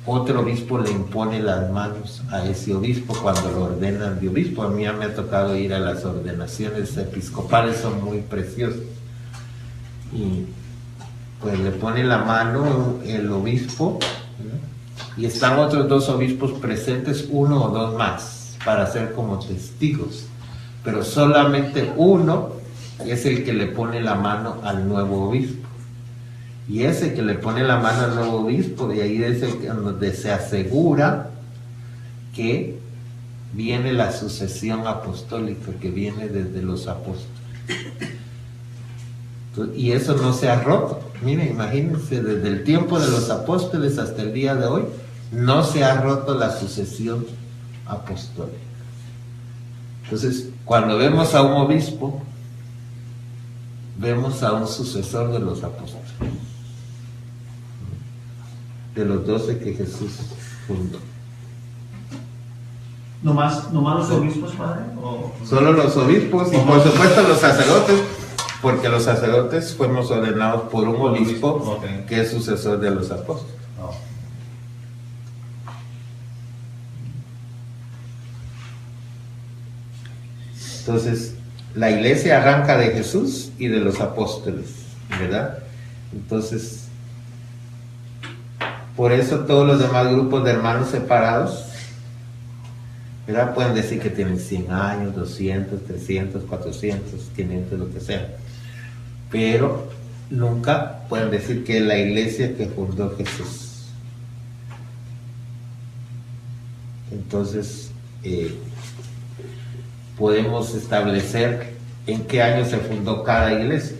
Otro obispo le impone las manos a ese obispo cuando lo ordenan de obispo. A mí ya me ha tocado ir a las ordenaciones episcopales, son muy preciosas. Y pues le pone la mano el obispo, ¿no? Y están otros 2 obispos presentes, 1 o 2 más, para ser como testigos. Pero solamente uno es el que le pone la mano al nuevo obispo. Y ese que le pone la mano al nuevo obispo, de ahí es el donde se asegura que viene la sucesión apostólica, que viene desde los apóstoles. Y eso no se ha roto. Miren, imagínense, desde el tiempo de los apóstoles hasta el día de hoy, no se ha roto la sucesión apostólica. Entonces, cuando vemos a un obispo, vemos a un sucesor de los apóstoles, de los 12 que Jesús fundó. ¿Nomás los obispos, padre? ¿O? Solo los obispos y por supuesto los sacerdotes, porque los sacerdotes fuimos ordenados por un obispo que es sucesor de los apóstoles. Entonces, la iglesia arranca de Jesús y de los apóstoles, ¿verdad? Entonces, por eso todos los demás grupos de hermanos separados, ¿verdad? Pueden decir que tienen 100 años, 200, 300, 400, 500, lo que sea. Pero nunca pueden decir que es la iglesia que fundó Jesús. Entonces, podemos establecer en qué año se fundó cada iglesia,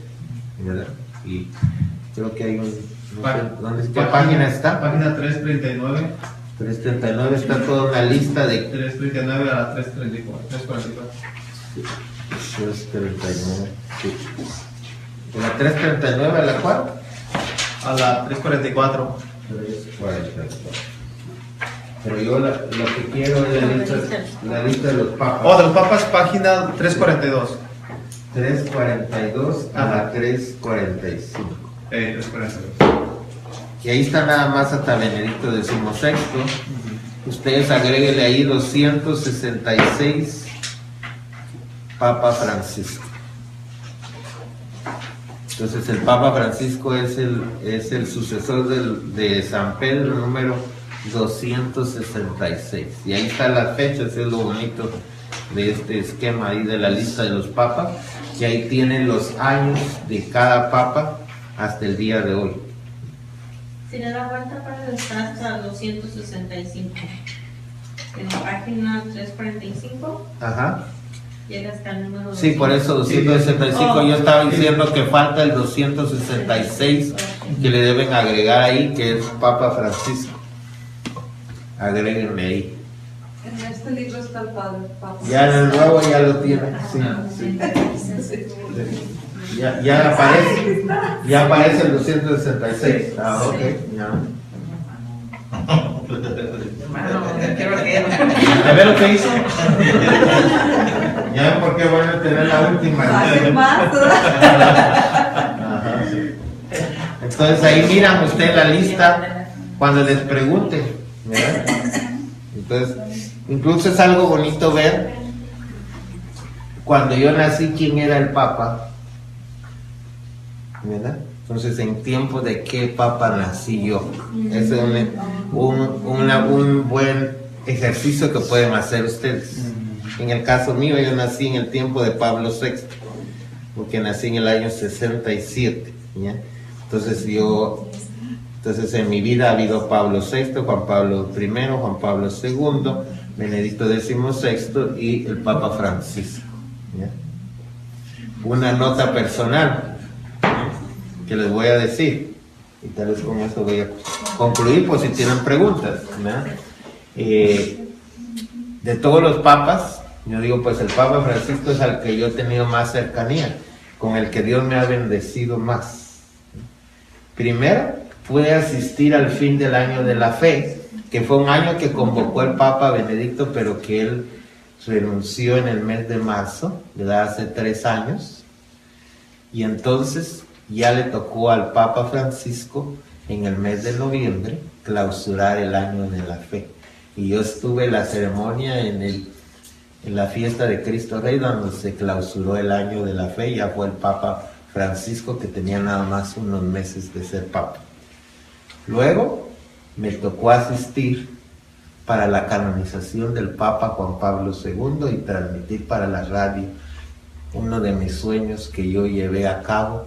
¿verdad? Y creo que hay ¿qué página está? Página 339. 339 está toda una lista de 339 a la 334. 339, sí. ¿De la 339 a la cuál? A la 344. 344. Pero yo lo que quiero es la lista de los papas. Oh, de los papas, página 342. 342 a la 345. 342. Y ahí está nada más hasta Benedicto XVI. Ustedes agréguenle ahí 266 Papa Francisco. Entonces el Papa Francisco es el sucesor de San Pedro, número 266. Y ahí están las fechas, es lo bonito de este esquema ahí de la lista de los papas, que ahí tienen los años de cada papa hasta el día de hoy. Si le da vuelta para estar hasta 265. En la página 345. Ajá. Llega hasta el número. Sí, por eso 265. Yo estaba diciendo que falta el 266 que le deben agregar ahí, que es Papa Francisco. Agréguenle ahí. En este libro está el Padre Papa. Ya en el nuevo ya lo tienen. Sí, sí. Ya aparece el 266. Ah, ok. Ya. ¿Ya ve lo que hizo? Ya ven por qué van a tener la última. Hace más. Ajá, sí. Entonces ahí miran ustedes la lista cuando les pregunten, ¿verdad? Entonces, incluso es algo bonito ver cuando yo nací quién era el Papa, ¿verdad? Entonces, en tiempo de qué Papa nací yo. Es un buen ejercicio que pueden hacer ustedes. En el caso mío, yo nací en el tiempo de Pablo VI, porque nací en el año 67, ¿ya? Entonces en mi vida ha habido Pablo VI, Juan Pablo I, Juan Pablo II, Benedicto XVI y el Papa Francisco, ¿ya? Una nota personal que les voy a decir. Y tal vez con esto voy a concluir por si tienen preguntas, ¿verdad? De todos los papas, yo digo, pues el Papa Francisco es al que yo he tenido más cercanía, con el que Dios me ha bendecido más. Primero, pude asistir al fin del año de la fe, que fue un año que convocó el Papa Benedicto, pero que él renunció en el mes de marzo, ¿verdad? Hace 3 años. Y entonces ya le tocó al Papa Francisco en el mes de noviembre clausurar el año de la fe. Y yo estuve en la ceremonia en la fiesta de Cristo Rey, donde se clausuró el año de la fe. Ya fue el Papa Francisco, que tenía nada más unos meses de ser Papa. Luego me tocó asistir para la canonización del Papa Juan Pablo II y transmitir para la radio uno de mis sueños que yo llevé a cabo,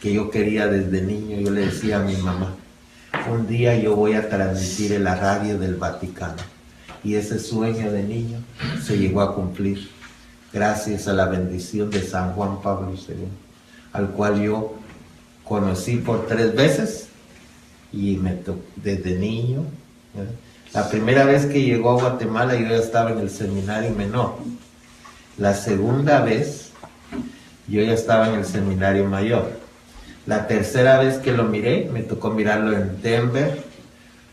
que yo quería desde niño. Yo le decía a mi mamá, un día yo voy a transmitir en la radio del Vaticano. Y ese sueño de niño se llegó a cumplir gracias a la bendición de San Juan Pablo II, al cual yo conocí por 3 veces y me tocó desde niño, ¿verdad? La primera vez que llegó a Guatemala yo ya estaba en el seminario menor. La segunda vez yo ya estaba en el seminario mayor. La tercera vez que lo miré, me tocó mirarlo en Denver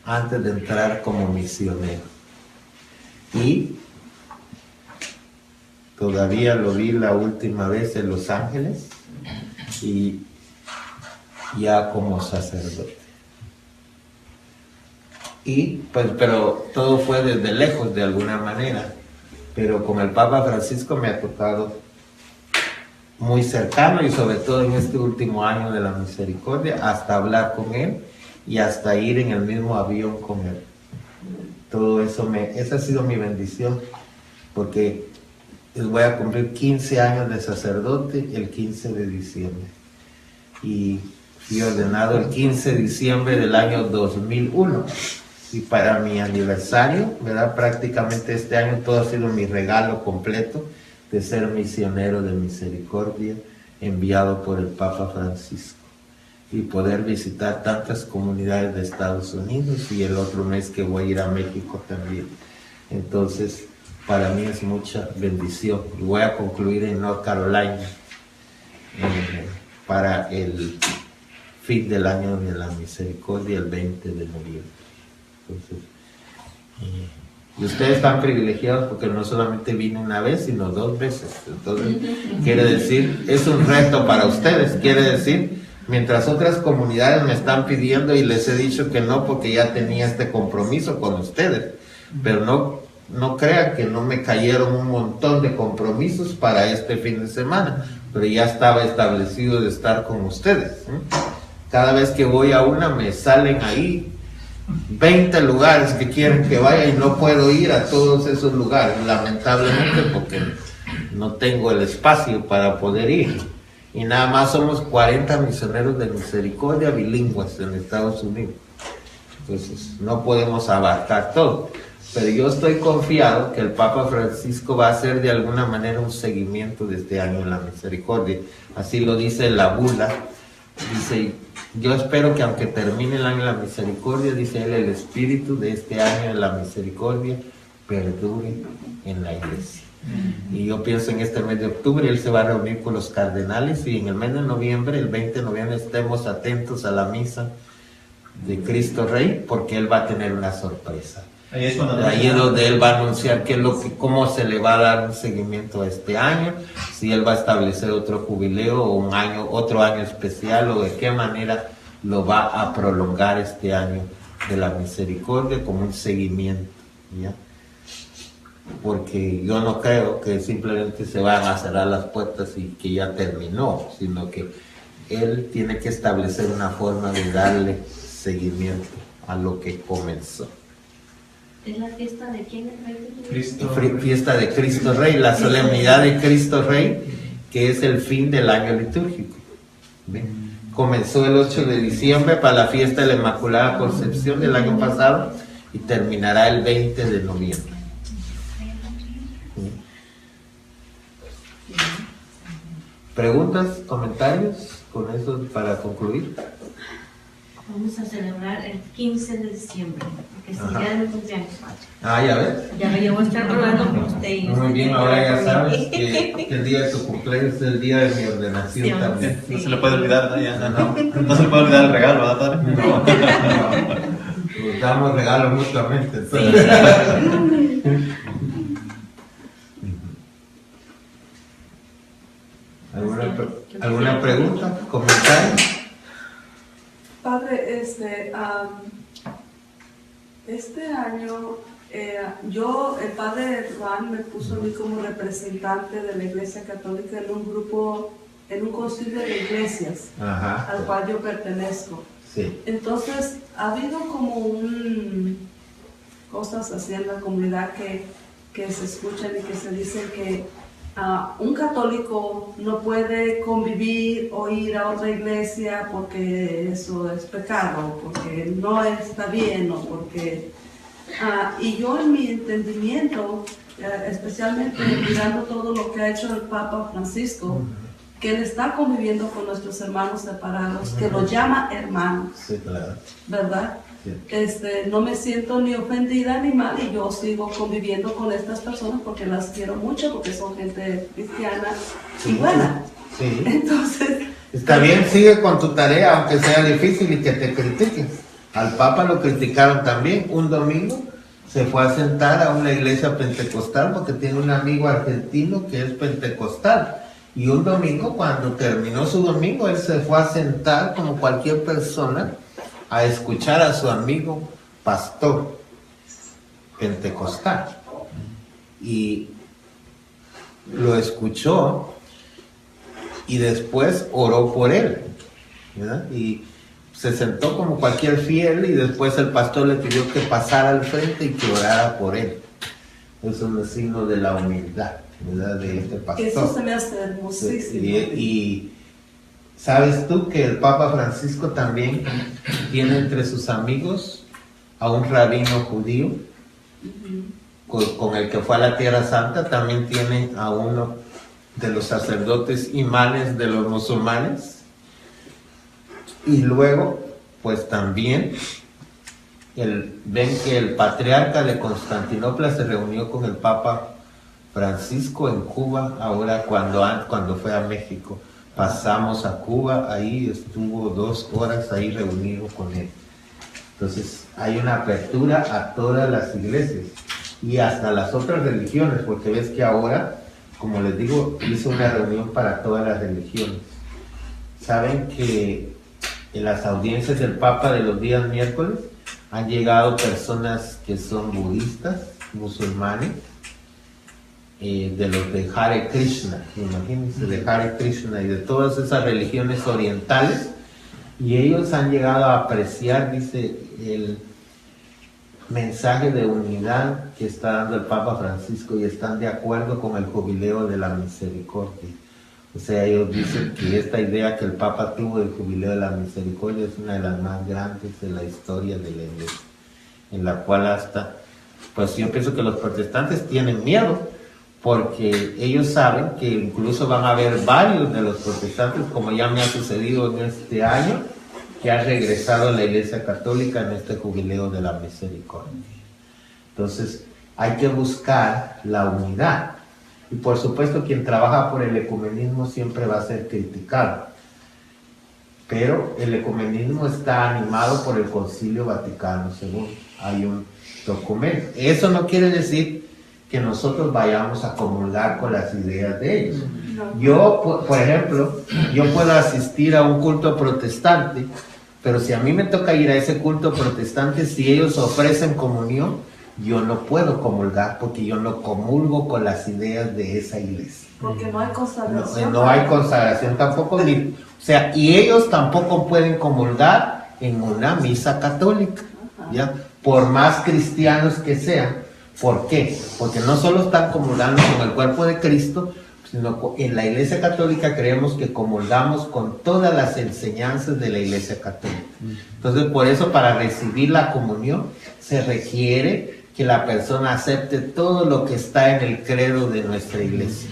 antes de entrar como misionero. Y todavía lo vi la última vez en Los Ángeles y ya como sacerdote. Y pues, pero todo fue desde lejos de alguna manera. Pero con el Papa Francisco me ha tocado muy cercano, y sobre todo en este último año de la misericordia, hasta hablar con él y hasta ir en el mismo avión con él. Todo eso esa ha sido mi bendición, porque voy a cumplir 15 años de sacerdote el 15 de diciembre. Y fui ordenado el 15 de diciembre del año 2001. Y para mi aniversario, ¿verdad? Prácticamente este año todo ha sido mi regalo completo de ser misionero de misericordia enviado por el Papa Francisco, y poder visitar tantas comunidades de Estados Unidos, y el otro mes que voy a ir a México también. Entonces, para mí es mucha bendición. Y voy a concluir en North Carolina para el fin del año de la misericordia, el 20 de noviembre. Entonces, y ustedes están privilegiados porque no solamente vine una vez, sino 2 veces. Entonces, quiere decir, es un reto para ustedes. Quiere decir, mientras otras comunidades me están pidiendo y les he dicho que no porque ya tenía este compromiso con ustedes, pero no crean que no me cayeron un montón de compromisos para este fin de semana, pero ya estaba establecido de estar con ustedes. Cada vez que voy a una me salen ahí 20 lugares que quieren que vaya y no puedo ir a todos esos lugares, lamentablemente, porque no tengo el espacio para poder ir. Y nada más somos 40 misioneros de misericordia bilingües en Estados Unidos. Entonces no podemos abarcar todo. Pero yo estoy confiado que el Papa Francisco va a hacer de alguna manera un seguimiento de este año en la misericordia. Así lo dice la bula. Dice, yo espero que aunque termine el año de la misericordia, dice él, el espíritu de este año de la misericordia perdure en la iglesia. Y yo pienso en este mes de octubre, él se va a reunir con los cardenales, y en el mes de noviembre, el 20 de noviembre, estemos atentos a la misa de Cristo Rey, porque él va a tener una sorpresa. Ahí es donde él va a anunciar cómo se le va a dar un seguimiento a este año, si él va a establecer otro jubileo o otro año especial, o de qué manera lo va a prolongar este año de la misericordia como un seguimiento, ¿ya? Porque yo no creo que simplemente se van a cerrar las puertas y que ya terminó, sino que él tiene que establecer una forma de darle seguimiento a lo que comenzó. ¿Es la fiesta de quién? Fiesta de Cristo Rey, la solemnidad de Cristo Rey, que es el fin del año litúrgico. ¿Ven? Comenzó el 8 de diciembre para la fiesta de la Inmaculada Concepción del año pasado y terminará el 20 de noviembre. ¿Preguntas, comentarios con eso para concluir? Vamos a celebrar el 15 de diciembre, porque es el Ajá. día de mi cumpleaños. Ya ves. Ya me llevo a estar hablando con usted. Y Muy usted bien, tiene ahora que ya hablar sabes conmigo. que el día de tu cumpleaños es el día de mi ordenación Sí, también. No se le puede olvidar, ¿no? Ya, no se le puede olvidar el regalo, ¿verdad, padre? Nos damos regalos mutuamente. entonces. ¿Alguna pregunta? ¿Comentario? Padre, este año el padre Juan me puso a mí como representante de la Iglesia Católica en un grupo, en un concilio de iglesias Ajá. al cual yo pertenezco. Sí. Entonces, ha habido como cosas así en la comunidad que se escuchan y que se dicen que un católico no puede convivir o ir a otra iglesia porque eso es pecado, porque no está bien o porque... y yo en mi entendimiento, especialmente mirando todo lo que ha hecho el Papa Francisco, que él está conviviendo con nuestros hermanos separados, que los llama hermanos, Sí, claro. ¿verdad? Sí. No me siento ni ofendida ni mal y yo sigo conviviendo con estas personas porque las quiero mucho, porque son gente cristiana y buena. Sí. Entonces, Está bien, sigue con tu tarea, aunque sea difícil y que te critiquen. Al Papa lo criticaron también. Un domingo se fue a sentar a una iglesia pentecostal porque tiene un amigo argentino que es pentecostal. Y un domingo, cuando terminó su domingo, él se fue a sentar como cualquier persona a escuchar a su amigo pastor pentecostal. Y lo escuchó y después oró por él, ¿verdad? Y se sentó como cualquier fiel y después el pastor le pidió que pasara al frente y que orara por él. Eso es un signo de la humildad, ¿verdad? De este pastor. eso se me hace hermosísimo. Y sabes tú que el Papa Francisco también tiene entre sus amigos a un rabino judío con el que fue a la Tierra Santa. También tiene a uno de los sacerdotes imanes de los musulmanes. Y luego, pues también ven que el patriarca de Constantinopla se reunió con el Papa Francisco en Cuba, ahora cuando fue a México. Pasamos a Cuba, ahí estuvo 2 horas ahí reunido con él. Entonces hay una apertura a todas las iglesias y hasta las otras religiones, porque ves que ahora, como les digo, hizo una reunión para todas las religiones. Saben que en las audiencias del Papa de los días miércoles han llegado personas que son budistas, musulmanes, de los de Hare Krishna, imagínense, de Hare Krishna y de todas esas religiones orientales, y ellos han llegado a apreciar, dice, el mensaje de unidad que está dando el Papa Francisco y están de acuerdo con el jubileo de la misericordia. O sea, ellos dicen que esta idea que el Papa tuvo del jubileo de la misericordia es una de las más grandes de la historia de la Iglesia, en la cual hasta, pues yo pienso que los protestantes tienen miedo, porque ellos saben que incluso van a haber varios de los protestantes, como ya me ha sucedido en este año, que han regresado a la Iglesia Católica en este jubileo de la misericordia. Entonces, hay que buscar la unidad. Y por supuesto, quien trabaja por el ecumenismo siempre va a ser criticado. Pero el ecumenismo está animado por el Concilio Vaticano II. Hay un documento. Eso no quiere decir que nosotros vayamos a comulgar con las ideas de ellos. Yo, por ejemplo, yo puedo asistir a un culto protestante, pero si a mí me toca ir a ese culto protestante, si ellos ofrecen comunión, yo no puedo comulgar porque yo no comulgo con las ideas de esa iglesia. Porque no hay consagración. No hay consagración tampoco, o sea, y ellos tampoco pueden comulgar en una misa católica, ¿ya? Por más cristianos que sean. ¿Por qué? Porque no solo están comulgando con el cuerpo de Cristo, sino en la Iglesia Católica creemos que comulgamos con todas las enseñanzas de la Iglesia Católica. Entonces, por eso, para recibir la comunión, se requiere que la persona acepte todo lo que está en el credo de nuestra Iglesia.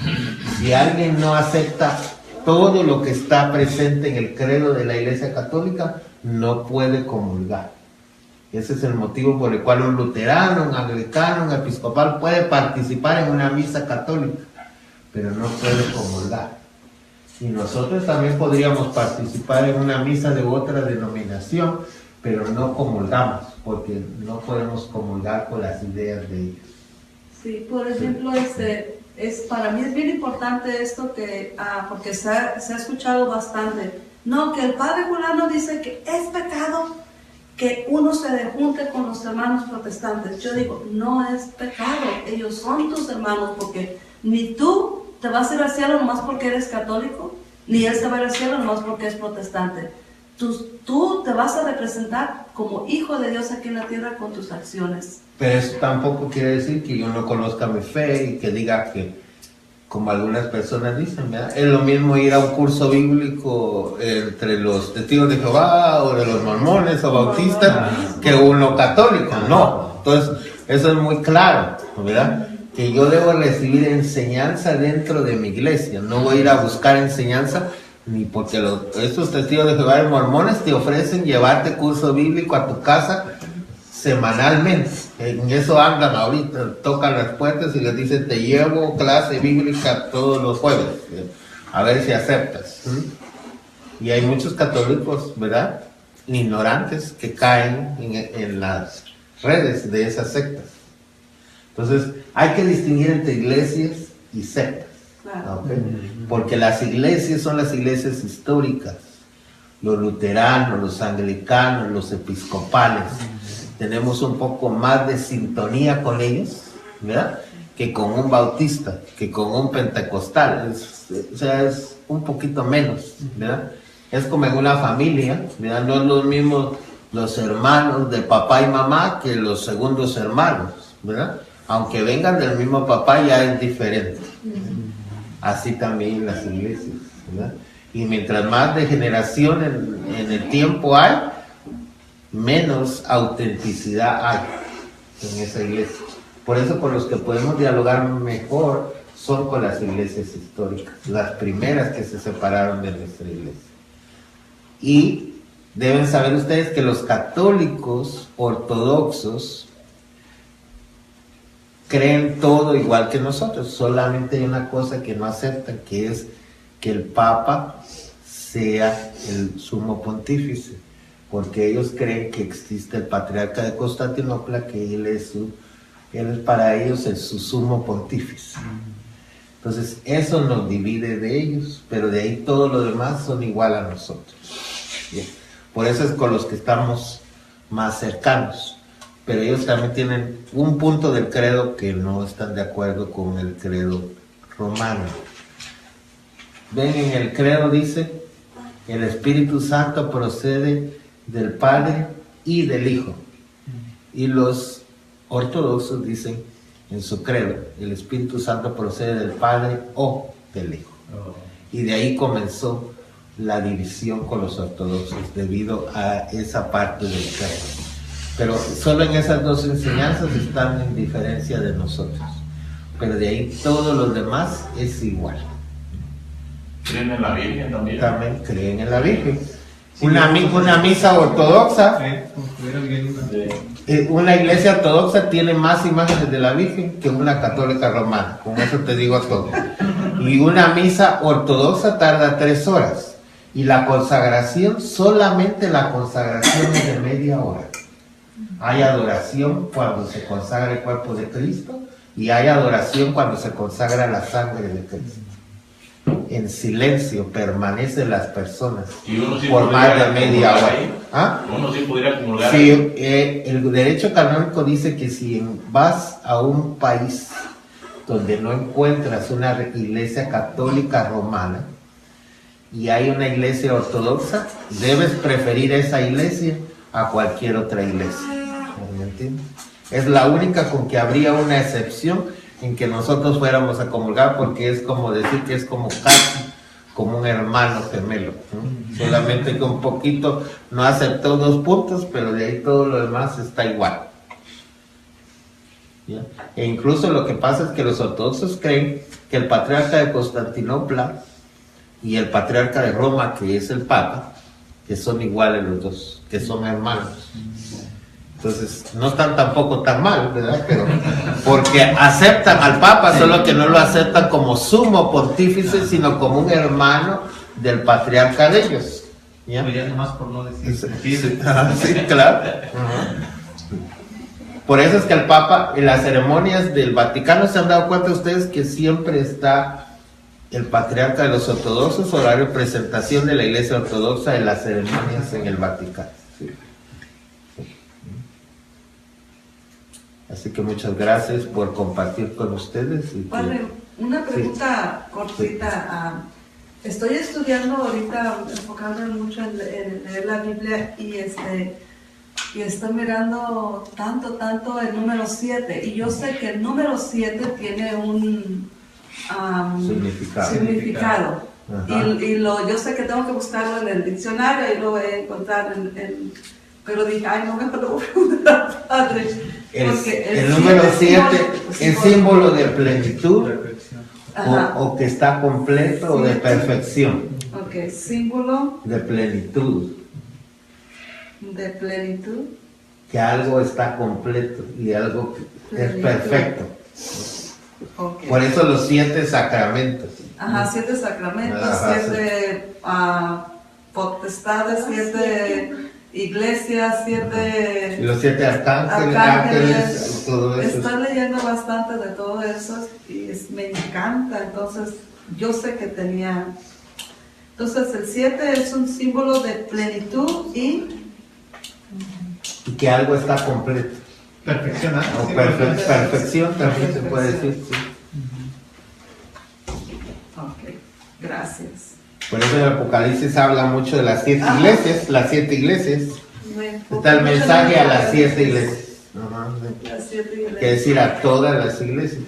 Si alguien no acepta todo lo que está presente en el credo de la Iglesia Católica no puede comulgar. Ese es el motivo por el cual un luterano, un anglicano, un episcopal puede participar en una misa católica, pero no puede comulgar. Y nosotros también podríamos participar en una misa de otra denominación, pero no comulgamos, porque no podemos comulgar con las ideas de ellos. Sí, por ejemplo, para mí es bien importante esto porque se ha escuchado bastante. No, que el padre fulano dice que es pecado que uno se junte con los hermanos protestantes. Yo digo, no es pecado, ellos son tus hermanos, porque ni tú te vas a ir al cielo nomás porque eres católico, ni él se va a ir al cielo nomás porque es protestante. Tú te vas a representar como hijo de Dios aquí en la tierra con tus acciones. Pero eso tampoco quiere decir que yo no conozca mi fe y que diga que, como algunas personas dicen, ¿verdad? Es lo mismo ir a un curso bíblico entre los testigos de Jehová o de los mormones o bautistas que uno católico. No. Entonces, eso es muy claro, ¿verdad? Que yo debo recibir enseñanza dentro de mi iglesia. No voy a ir a buscar enseñanza ni porque estos testigos de Jehová y mormones te ofrecen llevarte curso bíblico a tu casa semanalmente. En eso andan ahorita, tocan las puertas y les dicen, te llevo clase bíblica todos los jueves, a ver si aceptas. Y hay muchos católicos, ¿verdad?, ignorantes que caen en las redes de esas sectas. Entonces hay que distinguir entre iglesias y sectas. Claro. ¿Okay? Porque las iglesias son las iglesias históricas, los luteranos, los anglicanos, los episcopales. Tenemos un poco más de sintonía con ellos, ¿verdad?, que con un bautista, que con un pentecostal. O sea, es un poquito menos, ¿verdad? Es como en una familia, ¿verdad? No es lo mismo los hermanos de papá y mamá que los segundos hermanos, ¿verdad? Aunque vengan del mismo papá, ya es diferente. Así también las iglesias, ¿verdad? Y mientras más degeneración en el tiempo hay, menos autenticidad hay en esa iglesia. Por eso con los que podemos dialogar mejor son con las iglesias históricas, las primeras que se separaron de nuestra iglesia. Y deben saber ustedes que los católicos ortodoxos creen todo igual que nosotros, solamente hay una cosa que no aceptan, que es que el Papa sea el sumo pontífice, porque ellos creen que existe el patriarca de Constantinopla, que él es para ellos su sumo pontífice. Entonces eso nos divide de ellos, pero de ahí todo lo demás son igual a nosotros. Bien. Por eso es con los que estamos más cercanos. Pero ellos también tienen un punto del credo que no están de acuerdo con el credo romano. Ven, en el credo dice, el Espíritu Santo procede del Padre y del Hijo. Y los ortodoxos dicen en su credo, el Espíritu Santo procede del Padre o del Hijo. Y de ahí comenzó la división con los ortodoxos debido a esa parte del credo. Pero solo en esas dos enseñanzas están en diferencia de nosotros. Pero de ahí todos los demás es igual. ¿Creen en la Virgen también? También creen en la Virgen. Una misa ortodoxa, una iglesia ortodoxa tiene más imágenes de la Virgen que una católica romana. Con eso te digo todo. Y una misa ortodoxa tarda 3 horas. Y la consagración, solamente la consagración es de media hora. Hay adoración cuando se consagra el cuerpo de Cristo y hay adoración cuando se consagra la sangre de Cristo. En silencio permanecen las personas por más de media hora. ¿Ah? Uno sí podría acumular. Sí, el derecho canónico dice que si vas a un país donde no encuentras una iglesia católica romana y hay una iglesia ortodoxa, debes preferir esa iglesia a cualquier otra iglesia. ¿Me entiendes? Es la única con que habría una excepción en que nosotros fuéramos a comulgar, porque es como decir que es como casi como un hermano gemelo, ¿no? Solamente que un poquito no aceptó 2 puntos, pero de ahí todo lo demás está igual. ¿Ya? E incluso lo que pasa es que los ortodoxos creen que el patriarca de Constantinopla y el patriarca de Roma, que es el Papa, que son iguales los dos, que son hermanos. Entonces, no están tampoco tan mal, ¿verdad? Pero porque aceptan al Papa, solo que no lo aceptan como sumo pontífice, sino como un hermano del patriarca de ellos. ¿Ya? Ya nomás por no decir. Sí, claro. Por eso es que el Papa, en las ceremonias del Vaticano, ¿se han dado cuenta ustedes que siempre está el patriarca de los ortodoxos o la representación de la Iglesia Ortodoxa en las ceremonias en el Vaticano? Sí. Así que muchas gracias por compartir con ustedes. Y Padre, una pregunta cortita. Estoy estudiando ahorita, enfocándome mucho en leer la Biblia y estoy mirando tanto el número 7. Y yo sé que el número 7 tiene un significado. Yo sé que tengo que buscarlo en el diccionario y lo voy a encontrar pero dije, ay, no me lo voy a preguntar, Padre. El número 7 es símbolo de plenitud o que está completo o de perfección. Ok, símbolo de plenitud. De plenitud. Que algo está completo y algo es perfecto. Okay. Por eso los 7 sacramentos. Ajá, 7 sacramentos, Ajá, 7 potestades, 7 iglesias, 7... Y los 7 ángeles, todo eso. Estoy leyendo bastante de todo eso y me encanta, entonces yo sé que tenía... Entonces el 7 es un símbolo de plenitud y que algo está completo. Perfección, O perfección también se puede decir, sí. Ok, gracias. Por eso en el Apocalipsis habla mucho de las 7 iglesias, las 7 iglesias. Está el mensaje a las 7 iglesias. Las 7 iglesias. Que decir a todas las iglesias.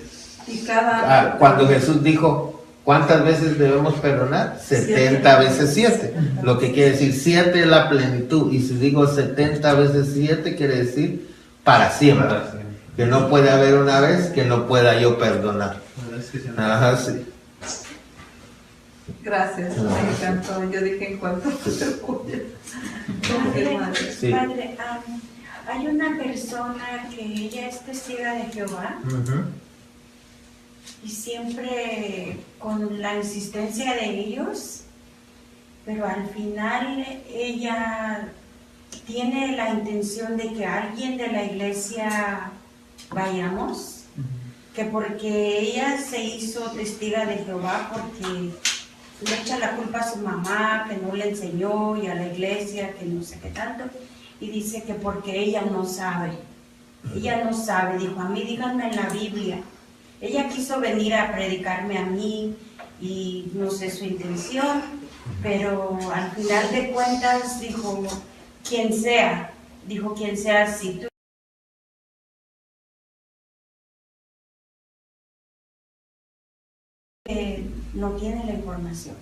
Y cada... Cuando Jesús dijo, ¿cuántas veces debemos perdonar? 70 veces 7. Lo que quiere decir, 7 es la plenitud. Y si digo 70 veces 7, quiere decir para siempre. Que no puede haber una vez que no pueda yo perdonar. Ajá, sí. Gracias, me encantó. Yo dije en cuanto Sí. Padre, hay una persona que ella es testiga de Jehová y siempre con la insistencia de ellos, pero al final ella tiene la intención de que alguien de la iglesia vayamos, que porque ella se hizo testiga de Jehová porque le echa la culpa a su mamá, que no le enseñó, y a la iglesia, que no sé qué tanto, y dice que porque ella no sabe, dijo, a mí díganme en la Biblia. Ella quiso venir a predicarme a mí, y no sé su intención, pero al final de cuentas dijo, quien sea, si tú no tiene la información,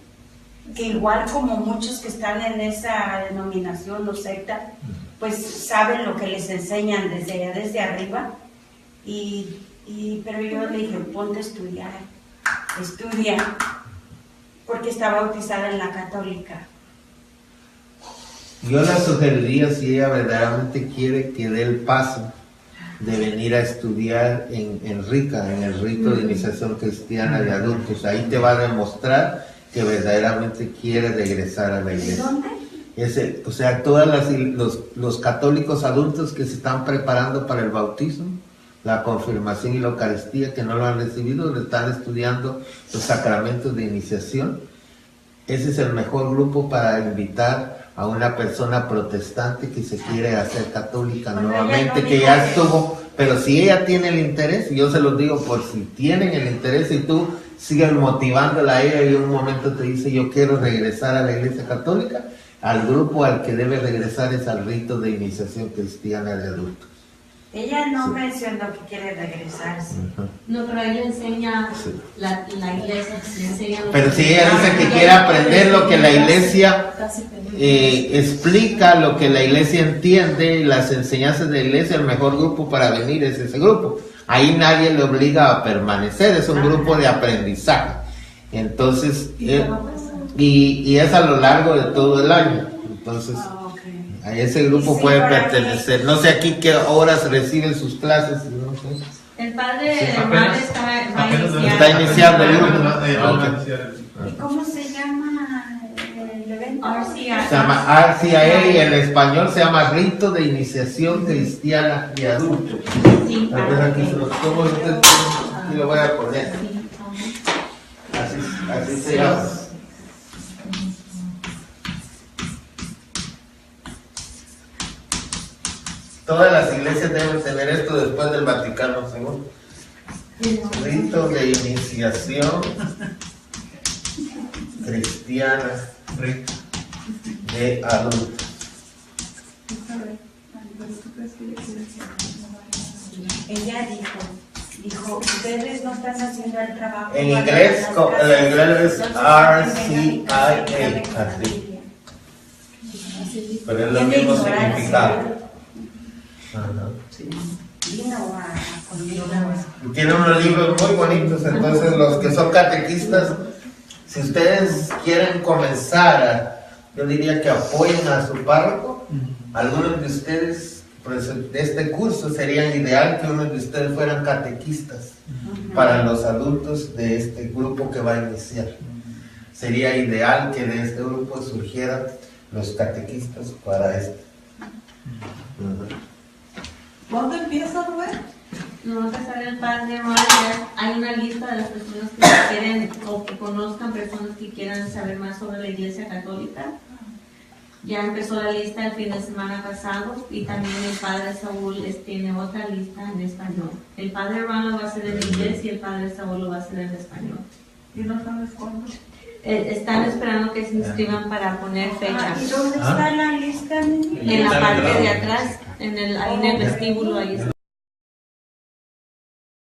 que igual como muchos que están en esa denominación o secta, pues saben lo que les enseñan desde arriba, pero yo le dije, ponte a estudiar, estudia, porque está bautizada en la católica. Yo la sugeriría, si ella verdaderamente quiere, que dé el paso de venir a estudiar en RICA, en el rito de iniciación cristiana de adultos. Ahí te va a demostrar que verdaderamente quiere regresar a la iglesia. ¿Dónde? O sea, todos los católicos adultos que se están preparando para el bautismo, la confirmación y la Eucaristía, que no lo han recibido, le están estudiando los sacramentos de iniciación. Ese es el mejor grupo para invitar a una persona protestante que se quiere hacer católica nuevamente, que ya estuvo, pero si ella tiene el interés, y yo se los digo por si tienen el interés y tú sigues motivándola a ella y en un momento te dice yo quiero regresar a la iglesia católica, al grupo al que debe regresar es al rito de iniciación cristiana de adultos. Ella no mencionó que quiere regresarse. No, pero ella enseña la iglesia, enseña pero si ella dice que quiere aprender lo que la iglesia explica, lo que la iglesia entiende, las enseñanzas de la iglesia, el mejor grupo para venir es ese grupo. Ahí nadie le obliga a permanecer, es un grupo de aprendizaje. Entonces, y es a lo largo de todo el año. Entonces, Ok. a ese grupo Sí, puede para pertenecer. No sé aquí qué horas reciben sus clases, no sé. El padre Sí, Emanuel apenas- va a apenas iniciar. Está iniciando el grupo. Vamos a Ok. iniciar. ¿Y cómo se llama el evento? RCI. Se llama RCIA y en español se llama Rito de Iniciación Cristiana y Adulto. Sí, A ver, aquí se los tomo, aquí lo voy a poner. Así se llama. Todas las iglesias deben tener esto después del Vaticano II. Rito de iniciación cristiana de adultos. Ella dijo, ustedes no están haciendo el trabajo. En para inglés, las en casas, inglés es entonces, RCIA, tienen que así. familia. Pero es el Tiene mismo ignorancia. significado. Ajá. Vino conmigo. Y tiene unos libros muy bonitos, entonces los que son catequistas, si ustedes quieren comenzar, yo diría que apoyen a su párroco. Algunos de ustedes, pues, de este curso, serían ideal que unos de ustedes fueran catequistas para los adultos de este grupo que va a iniciar. Sería ideal que de este grupo surgieran los catequistas para esto. ¿Cuándo empieza, Rubén? No va a empezar el padre Roger. Hay una lista de las personas que quieren o que conozcan personas que quieran saber más sobre la Iglesia Católica. Ya empezó la lista el fin de semana pasado y también el padre Saúl tiene otra lista en español. El padre Ron lo va a hacer en inglés y el padre Saúl lo va a hacer en español. ¿Y no sabes cuándo? Están esperando que se inscriban para poner fecha. ¿Y dónde está la lista, niña? En la parte de atrás, ahí en el vestíbulo, ahí está.